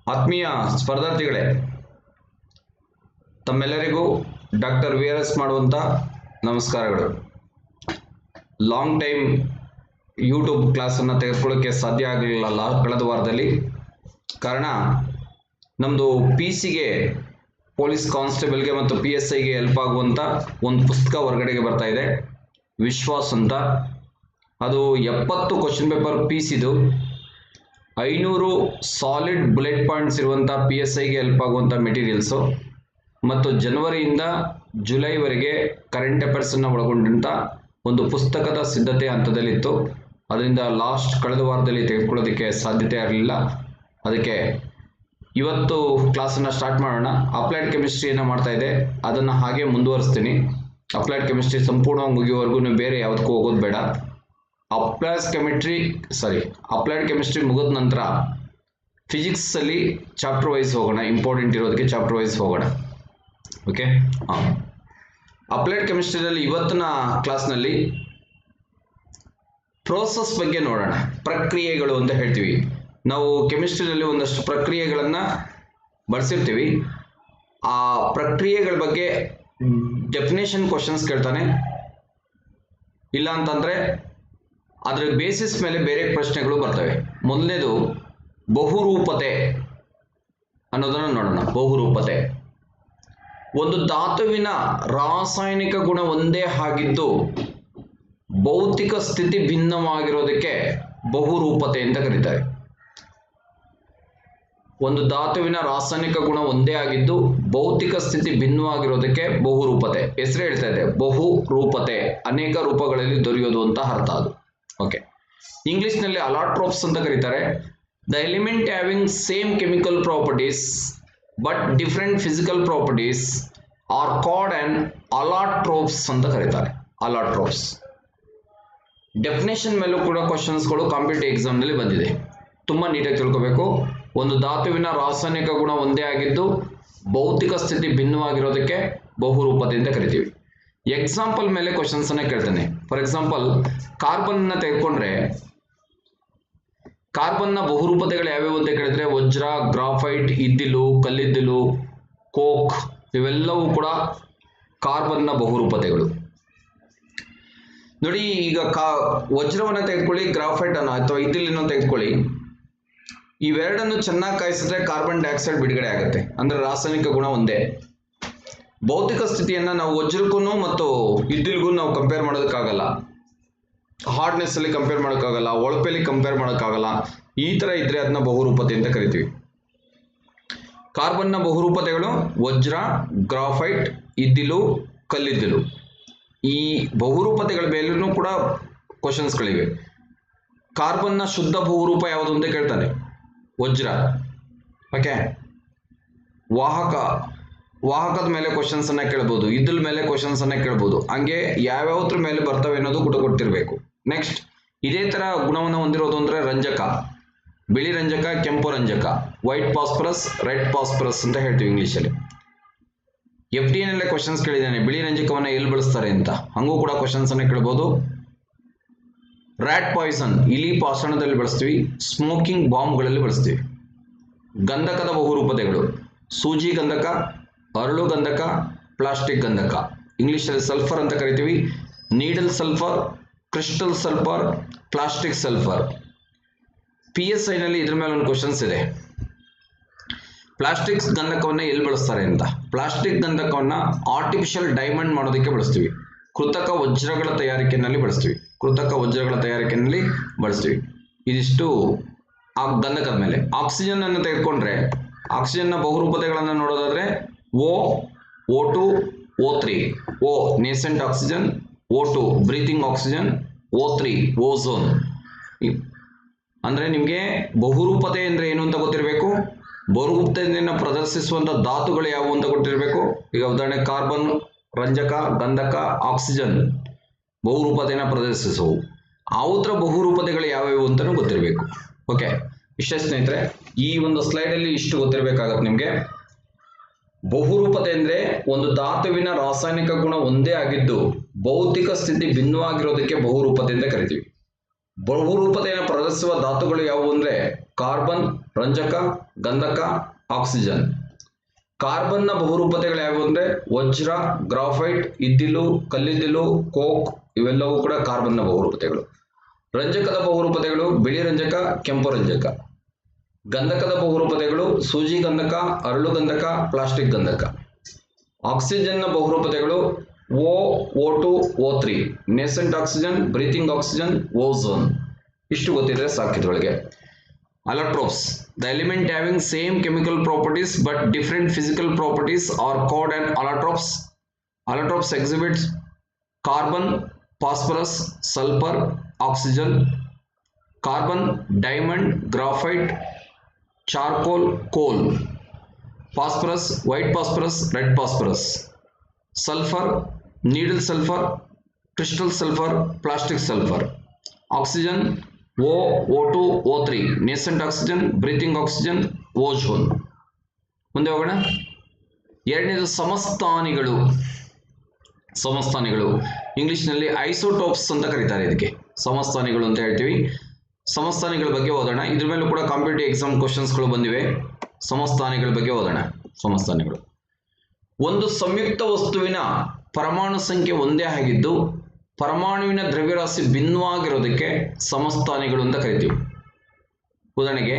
ಆತ್ಮೀಯ ಸ್ಪರ್ಧಾರ್ಥಿಗಳೇ, ತಮ್ಮೆಲ್ಲರಿಗೂ doctor VRS ಮಾಡುವಂಥ ನಮಸ್ಕಾರಗಳು. ಲಾಂಗ್ ಟೈಮ್ ಯೂಟ್ಯೂಬ್ ಕ್ಲಾಸನ್ನು ತೆಗೆದುಕೊಳ್ಳೋಕ್ಕೆ ಸಾಧ್ಯ ಆಗಲಿಲ್ಲ ಕಳೆದ ವಾರದಲ್ಲಿ. ಕಾರಣ ನಮ್ಮದು PCಗೆ ಪೊಲೀಸ್ ಕಾನ್ಸ್ಟೇಬಲ್ಗೆ ಮತ್ತು PSIಗೆ ಹೆಲ್ಪ್ ಆಗುವಂಥ ಒಂದು ಪುಸ್ತಕ ಹೊರಗಡೆಗೆ ಬರ್ತಾ ಇದೆ, ವಿಶ್ವಾಸ್ ಅಂತ. ಅದು 70 ಕ್ವಶನ್ ಪೇಪರ್ PCದು, 500 ಸಾಲಿಡ್ ಬುಲೆಟ್ ಪಾಯಿಂಟ್ಸ್ ಇರುವಂಥ PSIಗೆ ಹೆಲ್ಪ್ ಆಗುವಂಥ ಮೆಟೀರಿಯಲ್ಸು, ಮತ್ತು ಜನವರಿಯಿಂದ ಜುಲೈವರೆಗೆ ಕರೆಂಟ್ ಅಫೇರ್ಸನ್ನು ಒಳಗೊಂಡಂಥ ಒಂದು ಪುಸ್ತಕದ ಸಿದ್ಧತೆ ಹಂತದಲ್ಲಿತ್ತು. ಅದರಿಂದ ಕಳೆದ ವಾರದಲ್ಲಿ ತೆಗೆದುಕೊಳ್ಳೋದಕ್ಕೆ ಸಾಧ್ಯತೆ ಇರಲಿಲ್ಲ. ಅದಕ್ಕೆ ಇವತ್ತು ಕ್ಲಾಸನ್ನು ಸ್ಟಾರ್ಟ್ ಮಾಡೋಣ. ಅಪ್ಲೈಡ್ ಕೆಮಿಸ್ಟ್ರಿಯನ್ನು ಮಾಡ್ತಾ ಇದೆ, ಅದನ್ನು ಹಾಗೆ ಮುಂದುವರಿಸ್ತೀನಿ. ಅಪ್ಲೈಡ್ ಕೆಮಿಸ್ಟ್ರಿ ಸಂಪೂರ್ಣವಾಗಿ ಮುಗಿಯುವವರೆಗೂ ಬೇರೆ ಯಾವುದಕ್ಕೂ ಹೋಗೋದು ಬೇಡ. ಅಪ್ಲೈಡ್ ಕೆಮಿಸ್ಟ್ರಿ ಮುಗಿದ ನಂತರ ಫಿಸಿಕ್ಸಲ್ಲಿ ಚಾಪ್ಟರ್ ವೈಸ್ ಹೋಗೋಣ. ಇಂಪಾರ್ಟೆಂಟ್ ಇರೋದಕ್ಕೆ ಚಾಪ್ಟರ್ ವೈಸ್ ಹೋಗೋಣ. ಓಕೆ, ಅಪ್ಲೈಡ್ ಕೆಮಿಸ್ಟ್ರಿಯಲ್ಲಿ ಇವತ್ತಿನ ಕ್ಲಾಸ್ನಲ್ಲಿ ಪ್ರೋಸೆಸ್ ಬಗ್ಗೆ ನೋಡೋಣ. ಪ್ರಕ್ರಿಯೆಗಳು ಅಂತ ಹೇಳ್ತೀವಿ ನಾವು. ಕೆಮಿಸ್ಟ್ರಿಯಲ್ಲಿ ಒಂದಷ್ಟು ಪ್ರಕ್ರಿಯೆಗಳನ್ನು ಬಳಸಿರ್ತೀವಿ. ಆ ಪ್ರಕ್ರಿಯೆಗಳ ಬಗ್ಗೆ ಡೆಫಿನೇಷನ್ ಕ್ವಶನ್ಸ್ ಕೇಳ್ತಾನೆ, ಇಲ್ಲ ಅಂತಂದರೆ ಅದರ ಬೇಸಿಸ್ ಮೇಲೆ ಬೇರೆ ಪ್ರಶ್ನೆಗಳು ಬರ್ತವೆ. ಮೊದಲನೇದು ಬಹುರೂಪತೆ ಅನ್ನೋದನ್ನು ನೋಡೋಣ. ಬಹುರೂಪತೆ ಒಂದು ಧಾತುವಿನ ರಾಸಾಯನಿಕ ಗುಣ ಒಂದೇ ಆಗಿದ್ದು ಭೌತಿಕ ಸ್ಥಿತಿ ಭಿನ್ನವಾಗಿರೋದಕ್ಕೆ ಬಹುರೂಪತೆ ಅಂತ ಕರೀತಾರೆ. ಒಂದು ಧಾತುವಿನ ರಾಸಾಯನಿಕ ಗುಣ ಒಂದೇ ಆಗಿದ್ದು ಭೌತಿಕ ಸ್ಥಿತಿ ಭಿನ್ನವಾಗಿರೋದಕ್ಕೆ ಬಹುರೂಪತೆ. ಹೆಸರು ಹೇಳ್ತಾ ಇದೆ, ಬಹುರೂಪತೆ, ಅನೇಕ ರೂಪಗಳಲ್ಲಿ ದೊರೆಯೋದು ಅಂತ ಅರ್ಥ ಅದು. ಓಕೆ, ಇಂಗ್ಲಿಷ್ನಲ್ಲಿ ಅಲಾಟ್ರೋಪ್ಸ್ ಅಂತ ಕರೀತಾರೆ. The element having same chemical properties but different physical properties are called on allotropes ಅಂತ ಕರೀತಾರೆ. ಅಲಾಟ್ರೋಪ್ಸ್ ಡೆಫಿನೇಷನ್ ಮೇಲೂ ಕೂಡ ಕ್ವಶನ್ಸ್ಗಳು ಕಾಂಪಿಟೇಟಿವ್ ಎಕ್ಸಾಮ್ನಲ್ಲಿ ಬಂದಿದೆ. ತುಂಬ ನೀಟಾಗಿ ತಿಳ್ಕೋಬೇಕು. ಒಂದು ಧಾತುವಿನ ರಾಸಾಯನಿಕ ಗುಣ ಒಂದೇ ಆಗಿದ್ದು ಭೌತಿಕ ಸ್ಥಿತಿ ಭಿನ್ನವಾಗಿರೋದಕ್ಕೆ ಬಹುರೂಪತೆ ಅಂತ ಕರಿತೀವಿ. ಎಕ್ಸಾಂಪಲ್ ಮೇಲೆ ಕ್ವಶನ್ಸ್ ಅನ್ನ ಕೇಳ್ತಾನೆ. ಫಾರ್ ಎಕ್ಸಾಂಪಲ್, ಕಾರ್ಬನ್ ತೆಗೆದುಕೊಂಡ್ರೆ ಕಾರ್ಬನ್ನ ಬಹುರೂಪತೆಗಳು ಯಾವ್ಯಾವು ಅಂತ ಕೇಳಿದ್ರೆ ವಜ್ರ, ಗ್ರಾಫೈಟ್, ಇದ್ದಿಲು, ಕಲ್ಲಿದ್ದಿಲು, ಕೋಕ್, ಇವೆಲ್ಲವೂ ಕೂಡ ಕಾರ್ಬನ್ನ ಬಹುರೂಪತೆಗಳು. ನೋಡಿ, ಈಗ ವಜ್ರವನ್ನು ತೆಗೆದುಕೊಳ್ಳಿ, ಗ್ರಾಫೈಟ್ ಅನ್ನು ಅಥವಾ ಇದ್ದಿಲನ್ನು ತೆಗೆದುಕೊಳ್ಳಿ. ಇವೆರಡನ್ನು ಚೆನ್ನಾಗಿ ಕಾಯಿಸಿದ್ರೆ ಕಾರ್ಬನ್ ಡೈಆಕ್ಸೈಡ್ ಬಿಡುಗಡೆ ಆಗುತ್ತೆ. ಅಂದ್ರೆ ರಾಸಾಯನಿಕ ಗುಣ ಒಂದೇ. ಭೌತಿಕ ಸ್ಥಿತಿಯನ್ನ ನಾವು ವಜ್ರಕ್ಕೂ ಮತ್ತು ಇದ್ದಿಲ್ಗೂ ನಾವು ಕಂಪೇರ್ ಮಾಡೋದಕ್ಕಾಗಲ್ಲ. ಹಾರ್ಡ್ನೆಸ್ ಅಲ್ಲಿ ಕಂಪೇರ್ ಮಾಡೋಕ್ಕಾಗಲ್ಲ, ಒಳಪೆಯಲ್ಲಿ ಕಂಪೇರ್ ಮಾಡೋಕ್ಕಾಗಲ್ಲ. ಈ ತರ ಇದ್ರೆ ಅದನ್ನ ಬಹುರೂಪತೆ ಅಂತ ಕರಿತೀವಿ. ಕಾರ್ಬನ್ನ ಬಹುರೂಪತೆಗಳು ವಜ್ರ, ಗ್ರಾಫೈಟ್, ಇದ್ದಿಲು, ಕಲ್ಲಿದ್ದಿಲು. ಈ ಬಹುರೂಪತೆಗಳ ಮೇಲೂ ಕೂಡ ಕ್ವಶನ್ಸ್ಗಳಿವೆ. ಕಾರ್ಬನ್ನ ಶುದ್ಧ ಬಹುರೂಪ ಯಾವುದು ಅಂತ ಕೇಳ್ತಾನೆ, ವಜ್ರ. ಓಕೆ, ವಾಹಕದ ಮೇಲೆ ಕ್ವಶನ್ಸ್ ಅನ್ನ ಕೇಳ್ಬೋದು, ಇದ್ದಿಲ್ ಮೇಲೆ ಕ್ವಶನ್ಸ್ ಅನ್ನ ಕೇಳ್ಬೋದು. ಹಂಗೆ ಯಾವ್ಯಾವ್ದ್ರ ಮೇಲೆ ಬರ್ತವೆ ಅನ್ನೋದು ಕೂಡ ಗೊತ್ತಿರಬೇಕು. ನೆಕ್ಸ್ಟ್, ಇದೇ ತರ ಗುಣವನ್ನು ಹೊಂದಿರೋದು ಅಂದ್ರೆ ರಂಜಕ. ಬಿಳಿ ರಂಜಕ, ಕೆಂಪು ರಂಜಕ, ವೈಟ್ ಫಾಸ್ಫರಸ್, ರೆಡ್ ಫಾಸ್ಫರಸ್ ಅಂತ ಹೇಳ್ತೀವಿ ಇಂಗ್ಲಿಷಲ್ಲಿ. FD ನಲ್ಲೇ ಕ್ವಶನ್ಸ್ ಕೇಳಿದ್ದಾನೆ, ಬಿಳಿ ರಂಜಕವನ್ನ ಎಲ್ಲಿ ಬಳಸ್ತಾರೆ ಅಂತ. ಹಂಗೂ ಕೂಡ ಕ್ವಶನ್ಸ್ ಅನ್ನ ಕೇಳ್ಬೋದು. ರ್ಯಾಟ್ ಪಾಯ್ಸನ್, ಇಲಿ ಪಾಷಾಣದಲ್ಲಿ ಬಳಸ್ತೀವಿ. ಸ್ಮೋಕಿಂಗ್ ಬಾಂಬ್ಗಳಲ್ಲಿ ಬಳಸ್ತೀವಿ. ಗಂಧಕದ ಬಹುರೂಪತೆಗಳು ಸೂಜಿ ಗಂಧಕ, ಅರಳು ಗಂಧಕ, ಪ್ಲಾಸ್ಟಿಕ್ ಗಂಧಕ. ಇಂಗ್ಲಿಷಲ್ಲಿ ಸಲ್ಫರ್ ಅಂತ ಕರಿತೀವಿ. Needle sulphur, crystal sulphur, plastic sulphur. PSI ನಲ್ಲಿ ಇದ್ರ ಮೇಲೆ ಒಂದು ಕ್ವಶನ್ಸ್ ಇದೆ, ಪ್ಲಾಸ್ಟಿಕ್ ಗಂಧಕವನ್ನ ಎಲ್ಲಿ ಬಳಸ್ತಾರೆ ಅಂತ. ಪ್ಲಾಸ್ಟಿಕ್ ಗಂಧಕವನ್ನ ಆರ್ಟಿಫಿಷಿಯಲ್ ಡೈಮಂಡ್ ಮಾಡೋದಕ್ಕೆ ಬಳಸ್ತೀವಿ. ಕೃತಕ ವಜ್ರಗಳ ತಯಾರಿಕೆಯಲ್ಲಿ ಬಳಸ್ತೀವಿ. ಇದಿಷ್ಟು ಆ ಗಂಧಕದ ಮೇಲೆ. ಆಕ್ಸಿಜನ್ ಅನ್ನು ತೆಗೆದುಕೊಂಡ್ರೆ ಆಕ್ಸಿಜನ್ನ ಬಹುರೂಪತೆಗಳನ್ನು ನೋಡೋದಾದ್ರೆ O2, O3. O nascent oxygen, O2 breathing oxygen, O3 ozone. ಅಂದ್ರೆ ನಿಮ್ಗೆ ಬಹುರೂಪತೆ ಅಂದ್ರೆ ಏನು ಅಂತ ಗೊತ್ತಿರಬೇಕು. ಬಹುರೂಪತೆಯನ್ನು ಪ್ರದರ್ಶಿಸುವಂತ ಧಾತುಗಳು ಯಾವುವು ಅಂತ ಗೊತ್ತಿರಬೇಕು. ಈಗ ಉದಾಹರಣೆ ಕಾರ್ಬನ್, ರಂಜಕ, ಗಂಧಕ, ಆಕ್ಸಿಜನ್ ಬಹುರೂಪತೆಯನ್ನು ಪ್ರದರ್ಶಿಸುವು. ಅವುದ್ರ ಬಹುರೂಪತೆಗಳು ಯಾವ್ಯಾವು ಅಂತಾನು ಗೊತ್ತಿರಬೇಕು. ಓಕೆ, ಇಷ್ಟೇ ಸ್ನೇಹಿತರೆ. ಈ ಒಂದು ಸ್ಲೈಡ್ ಅಲ್ಲಿ ಇಷ್ಟು ಗೊತ್ತಿರಬೇಕಾಗತ್ತೆ ನಿಮ್ಗೆ. ಬಹುರೂಪತೆ ಅಂದ್ರೆ ಒಂದು ಧಾತುವಿನ ರಾಸಾಯನಿಕ ಗುಣ ಒಂದೇ ಆಗಿದ್ದು ಭೌತಿಕ ಸ್ಥಿತಿ ಭಿನ್ನವಾಗಿರೋದಕ್ಕೆ ಬಹುರೂಪತೆ ಅಂತ ಕರಿತೀವಿ. ಬಹುರೂಪತೆಯನ್ನು ಪ್ರದರ್ಶಿಸುವ ಧಾತುಗಳು ಯಾವುವು ಅಂದ್ರೆ ಕಾರ್ಬನ್, ರಂಜಕ, ಗಂಧಕ, ಆಕ್ಸಿಜನ್. ಕಾರ್ಬನ್ ನ ಬಹುರೂಪತೆಗಳು ಯಾವುವು ಅಂದ್ರೆ ವಜ್ರ, ಗ್ರಾಫೈಟ್, ಇದ್ದಿಲು, ಕಲ್ಲಿದ್ದಿಲು, ಕೋಕ್ ಇವೆಲ್ಲವೂ ಕೂಡ ಕಾರ್ಬನ್ ನ ಬಹುರೂಪತೆಗಳು. ರಂಜಕದ ಬಹುರೂಪತೆಗಳು ಬಿಳಿ ರಂಜಕ, ಕೆಂಪು ರಂಜಕ. ಗಂಧಕದ ಬಹುರೂಪತೆಗಳು ಸೂಜಿ ಗಂಧಕ, ಅರಳು ಗಂಧಕ, ಪ್ಲಾಸ್ಟಿಕ್ ಗಂಧಕ. ಆಕ್ಸಿಜನ್ ನ ಬಹುರೂಪತೆಗಳು O2, O3, nascent oxygen, breathing oxygen, ozone. ಇಷ್ಟು ಗೊತ್ತಿದ್ರೆ ಸಾಕಿದ್ರೊಳಗೆ. ಅಲೋಟ್ರೋಪ್ಸ್, the element having same chemical properties but different physical properties are called an allotropes. Allotropes exhibits carbon, phosphorus, sulfur, oxygen. Carbon, diamond, graphite, charcoal, coal. Phosphorus, white phosphorus, red phosphorus. Sulfur, needle sulfur, crystal sulfur, plastic sulfur. Oxygen, O2, O3, nascent oxygen, breathing oxygen, ozone. ಮುಂದೆ ಹೋಗೋಣ. ಎರಡನೇದು ಸಮಸ್ಥಾನಿಗಳು. ಸಮಸ್ಥಾನಿಗಳು ಇಂಗ್ಲಿಷ್ನಲ್ಲಿ isotopes ಅಂತ ಕರೀತಾರೆ. ಇದಕ್ಕೆ ಸಮಸ್ಥಾನಿಗಳು ಅಂತ ಹೇಳ್ತೀವಿ. ಸಮಸ್ಥಾನಿಗಳ ಬಗ್ಗೆ ಓದೋಣ. ಇದ್ರ ಮೇಲೂ ಕೂಡ ಕಾಂಪಿಟೇಟಿವ್ ಎಕ್ಸಾಮ್ ಕ್ವಶನ್ಸ್ಗಳು ಬಂದಿವೆ. ಸಮಸ್ಥಾನಿಗಳ ಬಗ್ಗೆ ಓದೋಣ. ಸಮಸ್ಥಾನಿಗಳು ಒಂದು ಸಂಯುಕ್ತ ವಸ್ತುವಿನ ಪರಮಾಣು ಸಂಖ್ಯೆ ಒಂದೇ ಆಗಿದ್ದು ಪರಮಾಣುವಿನ ದ್ರವ್ಯರಾಶಿ ಭಿನ್ನವಾಗಿರೋದಕ್ಕೆ ಸಮಸ್ಥಾನಿಗಳು ಅಂತ ಕರಿತೀವಿ. ಉದಾಹರಣೆಗೆ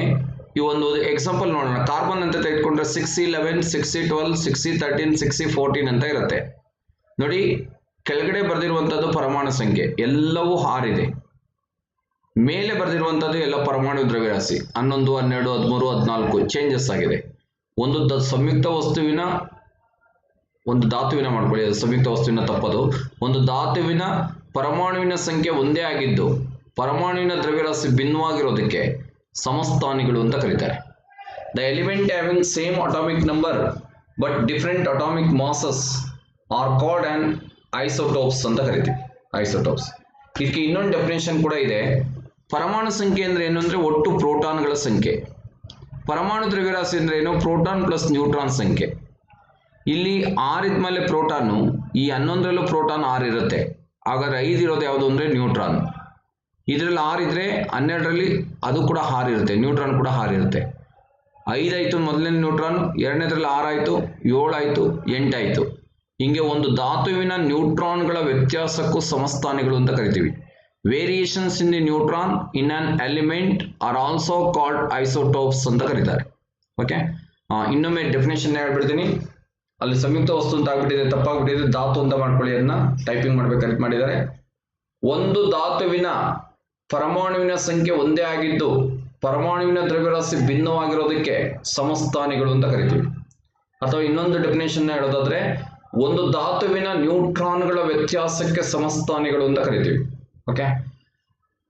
ಈ ಒಂದು ಎಕ್ಸಾಂಪಲ್ ನೋಡೋಣ. ಕಾರ್ಬನ್ ಅಂತ ತೆಗೆದುಕೊಂಡ್ರೆ 6C11, 6C12, 6C13, 6C14 ಅಂತ ಇರುತ್ತೆ. ನೋಡಿ, ಕೆಳಗಡೆ ಬರೆದಿರುವಂತದ್ದು ಪರಮಾಣು ಸಂಖ್ಯೆ ಎಲ್ಲವೂ 6 ಇದೆ. ಮೇಲೆ ಬರೆದಿರುವಂತದ್ದು ಎಲ್ಲ ಪರಮಾಣು ದ್ರವ್ಯರಾಶಿ 11, 12, 13, 14 ಚೇಂಜಸ್ ಆಗಿದೆ. ಒಂದು ಸಂಯುಕ್ತ ವಸ್ತುವಿನ ಒಂದು ಧಾತುವಿನ ಮಾಡ್ಕೊಳ್ಳಿ, ಅದು ಸಂಯುಕ್ತ ವಸ್ತುವಿನ ತಪ್ಪದು. ಒಂದು ಧಾತುವಿನ ಪರಮಾಣುವಿನ ಸಂಖ್ಯೆ ಒಂದೇ ಆಗಿದ್ದು ಪರಮಾಣುವಿನ ದ್ರವ್ಯರಾಶಿ ಭಿನ್ನವಾಗಿರೋದಕ್ಕೆ ಸಮಸ್ಥಾನಿಗಳು ಅಂತ ಕರೀತಾರೆ. The element having same atomic number but different atomic masses are called on isotopes ಅಂತ ಕರಿತೀವಿ. ಐಸೋಟೋಪ್ಸ್. ಇದಕ್ಕೆ ಇನ್ನೊಂದು ಡೆಫಿನೇಷನ್ ಕೂಡ ಇದೆ. ಪರಮಾಣು ಸಂಖ್ಯೆ ಅಂದ್ರೆ ಏನು ಅಂದ್ರೆ ಒಟ್ಟು ಪ್ರೋಟಾನ್ಗಳ ಸಂಖ್ಯೆ. ಪರಮಾಣು ದ್ರವ್ಯರಾಶಿ ಅಂದ್ರೆ ಏನು? ಪ್ರೋಟಾನ್ ಪ್ಲಸ್ ನ್ಯೂಟ್ರಾನ್ ಸಂಖ್ಯೆ. ಇಲ್ಲಿ 6 ಇದ್ಮೇಲೆ ಪ್ರೋಟಾನು, ಈ 11ರಲ್ಲೂ ಪ್ರೋಟಾನ್ 6 ಇರುತ್ತೆ. ಹಾಗಾದ್ರೆ 5 ಇರೋದು ಯಾವುದು ಅಂದ್ರೆ ನ್ಯೂಟ್ರಾನ್. ಇದರಲ್ಲಿ 6 ಇದ್ರೆ 12ರಲ್ಲಿ ಅದು ಕೂಡ 6 ಇರುತ್ತೆ, ನ್ಯೂಟ್ರಾನ್ ಕೂಡ 6 ಇರುತ್ತೆ. 5 ಆಯ್ತು ಮೊದಲನೇ ನ್ಯೂಟ್ರಾನ್, ಎರಡನೇದ್ರಲ್ಲಿ 6 ಆಯ್ತು, 7 ಆಯ್ತು, 8 ಆಯ್ತು. ಹಿಂಗೆ ಒಂದು ಧಾತುವಿನ ನ್ಯೂಟ್ರಾನ್ಗಳ ವ್ಯತ್ಯಾಸಕ್ಕೂ ಸಮಸ್ಥಾನಿಗಳು ಅಂತ ಕರಿತೀವಿ. Variations in the neutron in an element are also called isotopes ಅಂತ ಕರೀತಾರೆ. ಓಕೆ, ಇನ್ನೊಮ್ಮೆ ಡೆಫಿನೇಷನ್ ಹೇಳ್ಬಿಡ್ತೀನಿ. ಅಲ್ಲಿ ಸಂಯುಕ್ತ ವಸ್ತು ಅಂತ ಆಗ್ಬಿಟ್ಟಿದೆ, ತಪ್ಪಾಗ್ಬಿಟ್ಟಿದೆ. ಧಾತು ಅಂತ ಮಾಡ್ಕೊಳ್ಳಿ, ಅದನ್ನ ಟೈಪಿಂಗ್ ಮಾಡ್ಬೇಕಂತ ಮಾಡಿದ್ದಾರೆ. ಒಂದು ಧಾತುವಿನ ಪರಮಾಣುವಿನ ಸಂಖ್ಯೆ ಒಂದೇ ಆಗಿದ್ದು ಪರಮಾಣುವಿನ ದ್ರವ್ಯರಾಶಿ ಭಿನ್ನವಾಗಿರೋದಕ್ಕೆ ಸಮಸ್ಥಾನಿಗಳು ಅಂತ ಕರಿತೀವಿ. ಅಥವಾ ಇನ್ನೊಂದು ಡೆಫಿನೇಷನ್ ಹೇಳೋದಾದ್ರೆ ಒಂದು ಧಾತುವಿನ ನ್ಯೂಟ್ರಾನ್ಗಳ ವ್ಯತ್ಯಾಸಕ್ಕೆ ಸಮಸ್ಥಾನಿಗಳು ಅಂತ ಕರಿತೀವಿ. Okay,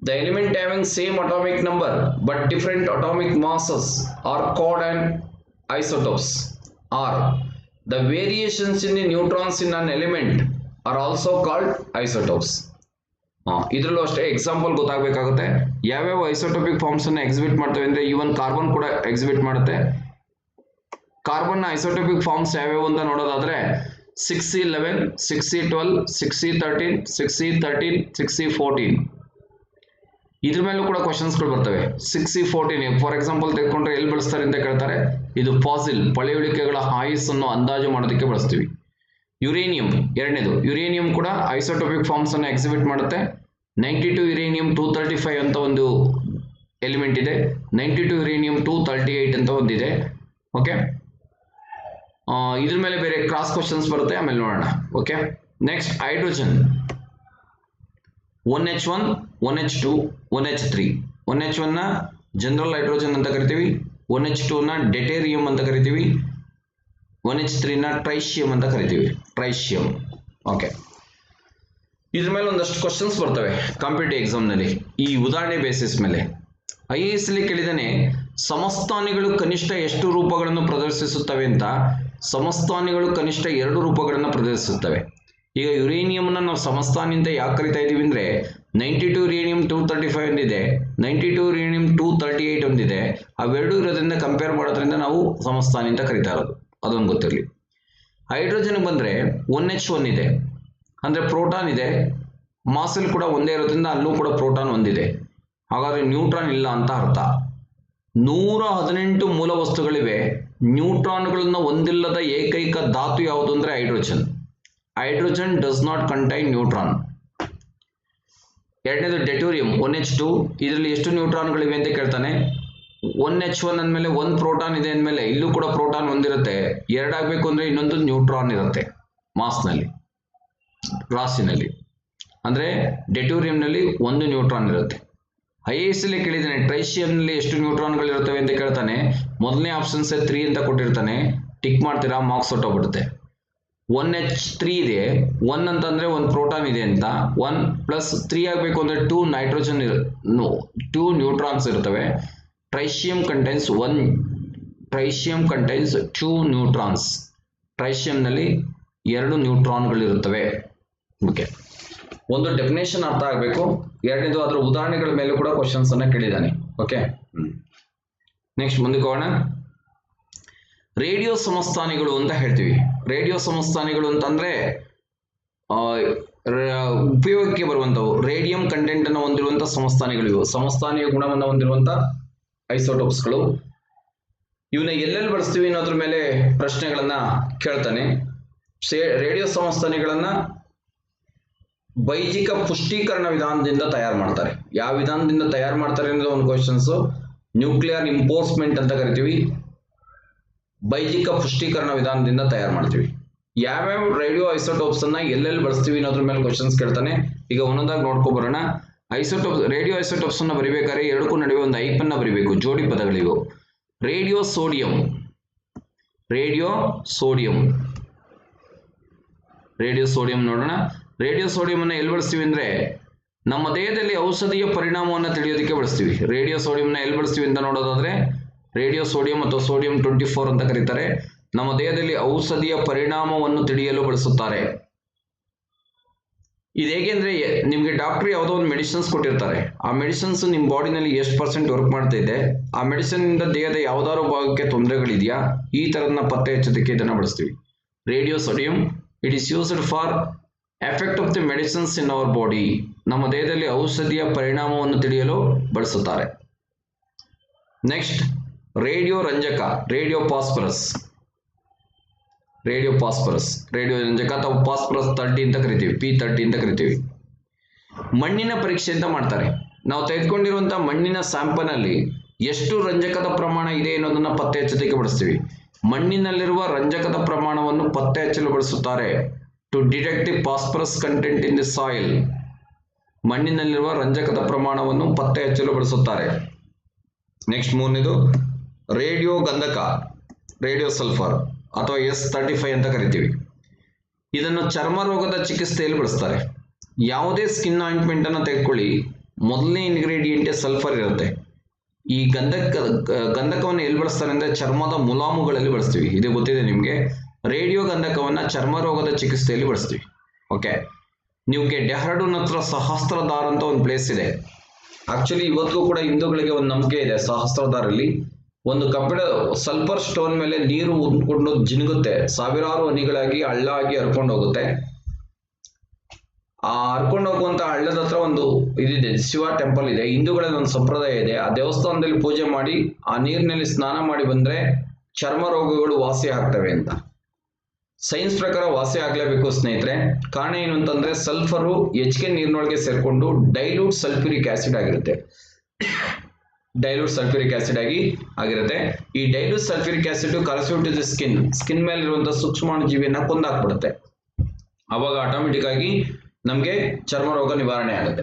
the element having same atomic number but different atomic masses are called on isotopes are the variations in the neutrons in an element are also called isotopes. ಇದರಲ್ಲೂ ಅಷ್ಟೇ ಎಕ್ಸಾಂಪಲ್ ಗೊತ್ತಾಗಬೇಕಾಗುತ್ತೆ. ಯಾವ್ಯಾವ ಐಸೋಟೋಪಿಕ್ ಫಾರ್ಮ್ಸ್ ಅನ್ನು ಎಕ್ಸಿಬಿಟ್ ಮಾಡ್ತವೆ ಅಂದ್ರೆ even carbon ಕೂಡ exhibit ಮಾಡುತ್ತೆ. Carbon ನ ಐಸೋಟೋಪಿಕ್ forms ಯಾವ್ಯಾವ ಅಂತ ನೋಡೋದಾದ್ರೆ 6C11, 6C12, 6C13, 6C13, 6C14. ಇದ್ರ ಮೇಲೂ ಕೂಡ ಕ್ವಶನ್ಸ್ಗಳು ಬರ್ತವೆ. 6C14 ಫಾರ್ ಎಕ್ಸಾಂಪಲ್ ತೆಗೆದುಕೊಂಡ್ರೆ ಎಲ್ಲಿ ಬಳಸ್ತಾರೆ ಅಂತ ಕೇಳ್ತಾರೆ. ಇದು ಫಾಸಿಲ್ ಪಳೆಯುಳಿಕೆಗಳ ಆಯುಸ್ಸನ್ನು ಅಂದಾಜು ಮಾಡೋದಕ್ಕೆ ಬಳಸ್ತೀವಿ. ಯುರೇನಿಯಂ ಎರಡನೇದು. ಯುರೇನಿಯಂ ಕೂಡ ಐಸೋಟೋಪಿಕ್ ಫಾರ್ಮ್ಸ್ ಅನ್ನು ಎಕ್ಸಿಬಿಟ್ ಮಾಡುತ್ತೆ. 92 ಯುರೇನಿಯಂ 235 ಅಂತ ಒಂದು ಎಲಿಮೆಂಟ್ ಇದೆ. 92 ಯುರೇನಿಯಂ 238 ಅಂತ ಒಂದಿದೆ. ಓಕೆ, ಇದ್ರ ಮೇಲೆ ಬೇರೆ ಕ್ರಾಸ್ ಕ್ವಶನ್ಸ್ ಬರುತ್ತೆ, ಆಮೇಲೆ ನೋಡೋಣ. Okay, next hydrogen. 1H1, 1H2, 1H3. 1H1 ನ ಜನರಲ್ ಹೈಡ್ರೋಜನ್ ಅಂತ ಕರಿತೀವಿ. 1H2 ನ ಡೆಟೇರಿಯಂ ಅಂತ ಕರಿತೀವಿ. 1H3 ನ ಟ್ರೈಶಿಯಂ ಅಂತ ಕರಿತೀವಿ. ಟ್ರೈಶಿಯಂ. ಓಕೆ, ಇದ್ರ ಮೇಲೆ ಒಂದಷ್ಟು ಕ್ವಶನ್ಸ್ ಬರ್ತವೆ ಕಾಂಪಿಟೇಟಿವ್ ಎಕ್ಸಾಮ್ ನಲ್ಲಿ ಈ ಉದಾಹರಣೆ ಬೇಸಿಸ್ ಮೇಲೆ. IAS ಅಲ್ಲಿ ಕೇಳಿದಾನೆ ಸಮಸ್ಥಾನಿಗಳು ಕನಿಷ್ಠ ಎಷ್ಟು ರೂಪಗಳನ್ನು ಪ್ರದರ್ಶಿಸುತ್ತವೆ ಅಂತ. ಸಮಸ್ಥಾನಿಗಳು ಕನಿಷ್ಠ 2 ರೂಪಗಳನ್ನು ಪ್ರದರ್ಶಿಸುತ್ತವೆ. ಈಗ ಯುರೇನಿಯಂನ ನಾವು ಸಮಸ್ಥಾನಿ ಅಂತ ಯಾಕೆ ಕರಿತಾ ಇದೀವಿ ಅಂದ್ರೆ 92 ಯುರೇನಿಯಂ 235 ಒಂದಿದೆ, 92 ಯುರೇನಿಯಂ 238 ಒಂದಿದೆ. ಅವೆರಡೂ ಇರೋದ್ರಿಂದ ಕಂಪೇರ್ ಮಾಡೋದ್ರಿಂದ ನಾವು ಸಮಸ್ಥಾನಿ ಅಂತ ಕರಿತಾ ಇರೋದು, ಅದೊಂದು ಗೊತ್ತಿರಲಿ. ಹೈಡ್ರೋಜನ್ ಬಂದ್ರೆ 1H1 ಇದೆ, ಅಂದ್ರೆ ಪ್ರೋಟಾನ್ ಇದೆ. ಮಾಸಲ್ ಕೂಡ ಒಂದೇ ಇರೋದ್ರಿಂದ ಅಲ್ಲೂ ಕೂಡ ಪ್ರೋಟಾನ್ ಒಂದಿದೆ. ಹಾಗಾದ್ರೆ ನ್ಯೂಟ್ರಾನ್ ಇಲ್ಲ ಅಂತ ಅರ್ಥ. 118 ಮೂಲ ವಸ್ತುಗಳಿವೆ. ನ್ಯೂಟ್ರಾನ್ಗಳನ್ನು ಹೊಂದಿಲ್ಲದ ಏಕೈಕ ಧಾತು ಯಾವುದು ಅಂದ್ರೆ hydrogen. Hydrogen does not contain neutron. ಎರಡನೇದು ಡೆಟೂರಿಯಂ 1H2. ಇದರಲ್ಲಿ ಎಷ್ಟು ನ್ಯೂಟ್ರಾನ್ಗಳಿವೆ ಅಂತ ಕೇಳ್ತಾನೆ. 1H1 ಅಂದಮೇಲೆ 1 ಪ್ರೋಟಾನ್ ಇದೆ ಅಂದಮೇಲೆ ಇಲ್ಲೂ ಕೂಡ ಪ್ರೋಟಾನ್ ಒಂದಿರುತ್ತೆ. ಎರಡಾಗಬೇಕು ಅಂದ್ರೆ ಇನ್ನೊಂದು ನ್ಯೂಟ್ರಾನ್ ಇರುತ್ತೆ ಮಾಸ್ನಲ್ಲಿ, ರಾಶಿನಲ್ಲಿ. ಅಂದ್ರೆ ಡೆಟೂರಿಯಂನಲ್ಲಿ 1 ನ್ಯೂಟ್ರಾನ್ ಇರುತ್ತೆ. IAS ಅಲ್ಲಿ ಕೇಳಿದ್ದಾನೆ ಟ್ರೈಶಿಯಂನಲ್ಲಿ ಎಷ್ಟು ನ್ಯೂಟ್ರಾನ್ಗಳು ಇರುತ್ತವೆ ಅಂತ ಕೇಳ್ತಾನೆ. ಮೊದಲನೇ ಆಪ್ಷನ್ಸ್ 3 ಅಂತ ಕೊಟ್ಟಿರ್ತಾನೆ, ಟಿಕ್ ಮಾಡ್ತೀರಾ, ಮಾರ್ಕ್ಸ್ ಹೊಟ್ಟೋಗ್ಬಿಡುತ್ತೆ. 1H3 ಇದೆ, 1 ಅಂತಂದ್ರೆ 1 ಪ್ರೋಟಾನ್ ಇದೆ ಅಂತ. 1 + 3 ಆಗಬೇಕು ಅಂದ್ರೆ 2 ನೈಟ್ರೋಜನ್ 2 ನ್ಯೂಟ್ರಾನ್ಸ್ ಇರ್ತವೆ. ಟ್ರೈಶಿಯಂ ಕಂಟೈನ್ಸ್ 2 ನ್ಯೂಟ್ರಾನ್ಸ್. ಟ್ರೈಶಿಯಂನಲ್ಲಿ 2 ನ್ಯೂಟ್ರಾನ್ಗಳಿರುತ್ತವೆ. ಓಕೆ, ಒಂದು ಡೆಫಿನೇಷನ್ ಅರ್ಥ ಆಗಬೇಕು. ಎರಡನೇದು ಅದರ ಉದಾಹರಣೆಗಳ ಮೇಲೆ ಕೂಡ ಕ್ವಶನ್ಸ್ ಅನ್ನ ಕೇಳಿದ್ದಾನೆ. ಓಕೆ, ನೆಕ್ಸ್ಟ್ ಮುಂದಕ್ಕೆ ಹೋಗೋಣ. ರೇಡಿಯೋ ಸಮಸ್ಥಾನಿಗಳು ಅಂತ ಹೇಳ್ತೀವಿ. ರೇಡಿಯೋ ಸಮಸ್ಥಾನಿಗಳು ಅಂತಂದ್ರೆ ಉಪಯೋಗಕ್ಕೆ ಬರುವಂತವು ರೇಡಿಯಂ ಕಂಟೆಂಟ್ ಅನ್ನು ಹೊಂದಿರುವಂತಹ ಸಮಸ್ಥಾನಿಗಳು. ಇವು ಸಮಸ್ಥಾನಿಯ ಗುಣವನ್ನು ಹೊಂದಿರುವಂತಹ ಐಸೋಟೋಪ್ಸ್ಗಳು. ಇವನ್ನ ಎಲ್ಲೆಲ್ಲಿ ಬಳಸ್ತೀವಿ ಅನ್ನೋದ್ರ ಮೇಲೆ ಪ್ರಶ್ನೆಗಳನ್ನ ಕೇಳ್ತಾನೆ. ರೇಡಿಯೋ ಸಮಸ್ಥಾನಿಗಳನ್ನ ಬೈಜಿಕ ಪುಷ್ಟೀಕರಣ ವಿಧಾನದಿಂದ ತಯಾರು ಮಾಡ್ತಾರೆ. ಯಾವ ವಿಧಾನದಿಂದ ತಯಾರು ಮಾಡ್ತಾರೆ ಅನ್ನೋದು ಒಂದು ಕ್ವಶನ್ಸ್. ನ್ಯೂಕ್ಲಿಯರ್ ಇಂಪೋರ್ಸ್ಮೆಂಟ್ ಅಂತ ಕರಿತೀವಿ. ಬೈಜಿಕ ಪುಷ್ಟೀಕರಣ ವಿಧಾನದಿಂದ ತಯಾರು ಮಾಡ್ತೀವಿ. ಯಾವ್ಯಾವ ರೇಡಿಯೋ ಐಸೋಟೋಪ್ಸ್ ಅನ್ನ ಎಲ್ಲೆಲ್ಲಿ ಬಳಸ್ತೀವಿ ಅನ್ನೋದ್ರ ಮೇಲೆ ಕ್ವಶನ್ಸ್ ಕೇಳ್ತಾನೆ. ಈಗ ಒಂದೊಂದಾಗಿ ನೋಡ್ಕೊ ಬರೋಣ. ರೇಡಿಯೋ ಐಸೋಟೋಪ್ಸ್ ಅನ್ನ ಬರಿಬೇಕಾದ್ರೆ ಎರಡಕ್ಕೂ ನಡುವೆ ಒಂದು ಐಪನ್ನ ಬರಿಬೇಕು, ಜೋಡಿ ಪದಗಳಿವು. ರೇಡಿಯೋ ಸೋಡಿಯಂ ನೋಡೋಣ. ರೇಡಿಯೋ ಸೋಡಿಯಂ ಅನ್ನ ಎಲ್ಲಿ ಬಳಸ್ತೀವಿ ಅಂದ್ರೆ ನಮ್ಮ ದೇಹದಲ್ಲಿ ಔಷಧಿಯ ಪರಿಣಾಮವನ್ನು ತಿಳಿಯೋದಕ್ಕೆ ಬಳಸ್ತೀವಿ. ರೇಡಿಯೋ ಸೋಡಿಯಂನ ಎಲ್ಲಿ ಬಳಸ್ತೀವಿ ಅಂತ ನೋಡೋದಾದ್ರೆ ರೇಡಿಯೋ ಸೋಡಿಯಂ ಅಥವಾ ಸೋಡಿಯಂ 24 ಅಂತ ಕರೀತಾರೆ. ನಮ್ಮ ದೇಹದಲ್ಲಿ ಔಷಧಿಯ ಪರಿಣಾಮವನ್ನು ತಿಳಿಯಲು ಬಳಸುತ್ತಾರೆ. ಇದು ಹೇಗೆಂದ್ರೆ ನಿಮ್ಗೆ ಡಾಕ್ಟರ್ ಯಾವುದೋ ಒಂದು ಮೆಡಿಸಿನ್ಸ್ ಕೊಟ್ಟಿರ್ತಾರೆ. ಆ ಮೆಡಿಸಿನ್ಸ್ ನಿಮ್ಮ ಬಾಡಿನಲ್ಲಿ ಎಷ್ಟು % ವರ್ಕ್ ಮಾಡ್ತಾ ಇದೆ, ಆ ಮೆಡಿಸಿನ್ ಇಂದ ದೇಹದ ಯಾವ್ದಾದ್ರು ಭಾಗಕ್ಕೆ ತೊಂದರೆಗಳಿದೆಯಾ, ಈ ತರದನ್ನ ಪತ್ತೆ ಹಚ್ಚೋದಕ್ಕೆ ಇದನ್ನ ಬಳಸ್ತೀವಿ. Radio sodium it is used for effect of the medicines in our body. ನಮ್ಮ ದೇಹದಲ್ಲಿ ಔಷಧಿಯ ಪರಿಣಾಮವನ್ನು ತಿಳಿಯಲು ಬಳಸುತ್ತಾರೆ. ನೆಕ್ಸ್ಟ್ ರೇಡಿಯೋ ರಂಜಕ, ರೇಡಿಯೋ ರಂಜಕ ಅಥವಾ ಫಾಸ್ಫರಸ್ 30 ಅಂತ ಕರಿತೀವಿ, P30 ಅಂತ ಕರಿತೀವಿ. ಮಣ್ಣಿನ ಪರೀಕ್ಷೆ ಅಂತ ಮಾಡ್ತಾರೆ. ನಾವು ತೆಗೆದುಕೊಂಡಿರುವಂತಹ ಮಣ್ಣಿನ ಸ್ಯಾಂಪಲ್ ಅಲ್ಲಿ ಎಷ್ಟು ರಂಜಕದ ಪ್ರಮಾಣ ಇದೆ ಅನ್ನೋದನ್ನ ಪತ್ತೆ ಹಚ್ಚೋದಕ್ಕೆ ಬಳಸ್ತೀವಿ. ಮಣ್ಣಿನಲ್ಲಿರುವ ರಂಜಕದ ಪ್ರಮಾಣವನ್ನು ಪತ್ತೆ ಹಚ್ಚಲು ಬಳಸುತ್ತಾರೆ. To detect the phosphorus content in the soil. ಮಣ್ಣಿನಲ್ಲಿರುವ ರಂಜಕದ ಪ್ರಮಾಣವನ್ನು ಪತ್ತೆ ಹಚ್ಚಲು ಬಳಸುತ್ತಾರೆ. ನೆಕ್ಸ್ಟ್ ಮೂರನೇದು ರೇಡಿಯೋ ಗಂಧಕ, ರೇಡಿಯೋ ಸಲ್ಫರ್ ಅಥವಾ S35 ಅಂತ ಕರಿತೀವಿ. ಇದನ್ನು ಚರ್ಮ ರೋಗದ ಚಿಕಿತ್ಸೆಯಲ್ಲಿ ಬಳಸ್ತಾರೆ. ಯಾವುದೇ ಸ್ಕಿನ್ ಆಯಿಂಟ್ಮೆಂಟ್ ಅನ್ನು ತೆಗೆದುಕೊಳ್ಳಿ, ಮೊದಲನೇ ಇಂಗ್ರೀಡಿಯೆಂಟೇ ಸಲ್ಫರ್ ಇರುತ್ತೆ. ಈ ಗಂಧಕವನ್ನು ಎಲ್ಲಿ ಬಳಸ್ತಾರೆ ಅಂದ್ರೆ ಚರ್ಮದ ಮುಲಾಮುಗಳಲ್ಲಿ ಬಳಸ್ತೀವಿ. ಇದು ಗೊತ್ತಿದೆ ನಿಮ್ಗೆ. ರೇಡಿಯೋ ಗಂಧಕವನ್ನ ಚರ್ಮ ರೋಗದ ಚಿಕಿತ್ಸೆಯಲ್ಲಿ ಬಳಸ್ತೀವಿ. ಓಕೆ, ನಿಮ್ಗೆ ಡೆಹ್ರಾಡೂನ್ ಹತ್ರ ಸಹಸ್ರಧಾರ್ ಅಂತ ಒಂದು ಪ್ಲೇಸ್ ಇದೆ. ಆಕ್ಚುಲಿ ಇವತ್ತಿಗೂ ಕೂಡ ಹಿಂದೂಗಳಿಗೆ ಒಂದು ನಂಬಿಕೆ ಇದೆ. ಸಹಸ್ರಧಾರಲ್ಲಿ ಒಂದು ಕಬ್ಬಿಣ ಸಲ್ಫರ್ ಸ್ಟೋನ್ ಮೇಲೆ ನೀರು ಉಂಟ್ಕೊಂಡು ಜಿನುಗುತ್ತೆ, ಸಾವಿರಾರು ಹನಿಗಳಾಗಿ ಹಳ್ಳ ಆಗಿ ಹರ್ಕೊಂಡು ಹೋಗುತ್ತೆ. ಆ ಹರ್ಕೊಂಡು ಹೋಗುವಂತ ಹಳ್ಳದ ಹತ್ರ ಒಂದು ಇದಿದೆ, ಶಿವ ಟೆಂಪಲ್ ಇದೆ. ಹಿಂದೂಗಳಲ್ಲಿ ಒಂದು ಸಂಪ್ರದಾಯ ಇದೆ. ಆ ದೇವಸ್ಥಾನದಲ್ಲಿ ಪೂಜೆ ಮಾಡಿ ಆ ನೀರಿನಲ್ಲಿ ಸ್ನಾನ ಮಾಡಿ ಬಂದ್ರೆ ಚರ್ಮ ರೋಗಗಳು ವಾಸಿ ಆಗ್ತವೆ ಅಂತ. ಸೈನ್ಸ್ ಪ್ರಕಾರ ವಾಸಿ ಆಗ್ಲೇಬೇಕು ಸ್ನೇಹಿತರೆ. ಕಾರಣ ಏನು ಅಂತಂದ್ರೆ ಸಲ್ಫರು ಹೆಚ್ಚಿಗೆ ನೀರಿನೊಳಗೆ ಸೇರ್ಕೊಂಡು ಡೈಲ್ಯೂಟ್ ಸಲ್ಫ್ಯೂರಿಕ್ ಆಸಿಡ್ ಆಗಿರುತ್ತೆ. ಈ dilute sulphuric acid corrosive to the skin ಮೇಲೆ ಇರುವಂತಹ ಸೂಕ್ಷ್ಮಾಣು ಜೀವಿಯನ್ನ ಕೊಂದಾಕ್ಬಿಡುತ್ತೆ. ಅವಾಗ ಆಟೋಮೆಟಿಕ್ ಆಗಿ ನಮ್ಗೆ ಚರ್ಮ ರೋಗ ನಿವಾರಣೆ ಆಗುತ್ತೆ.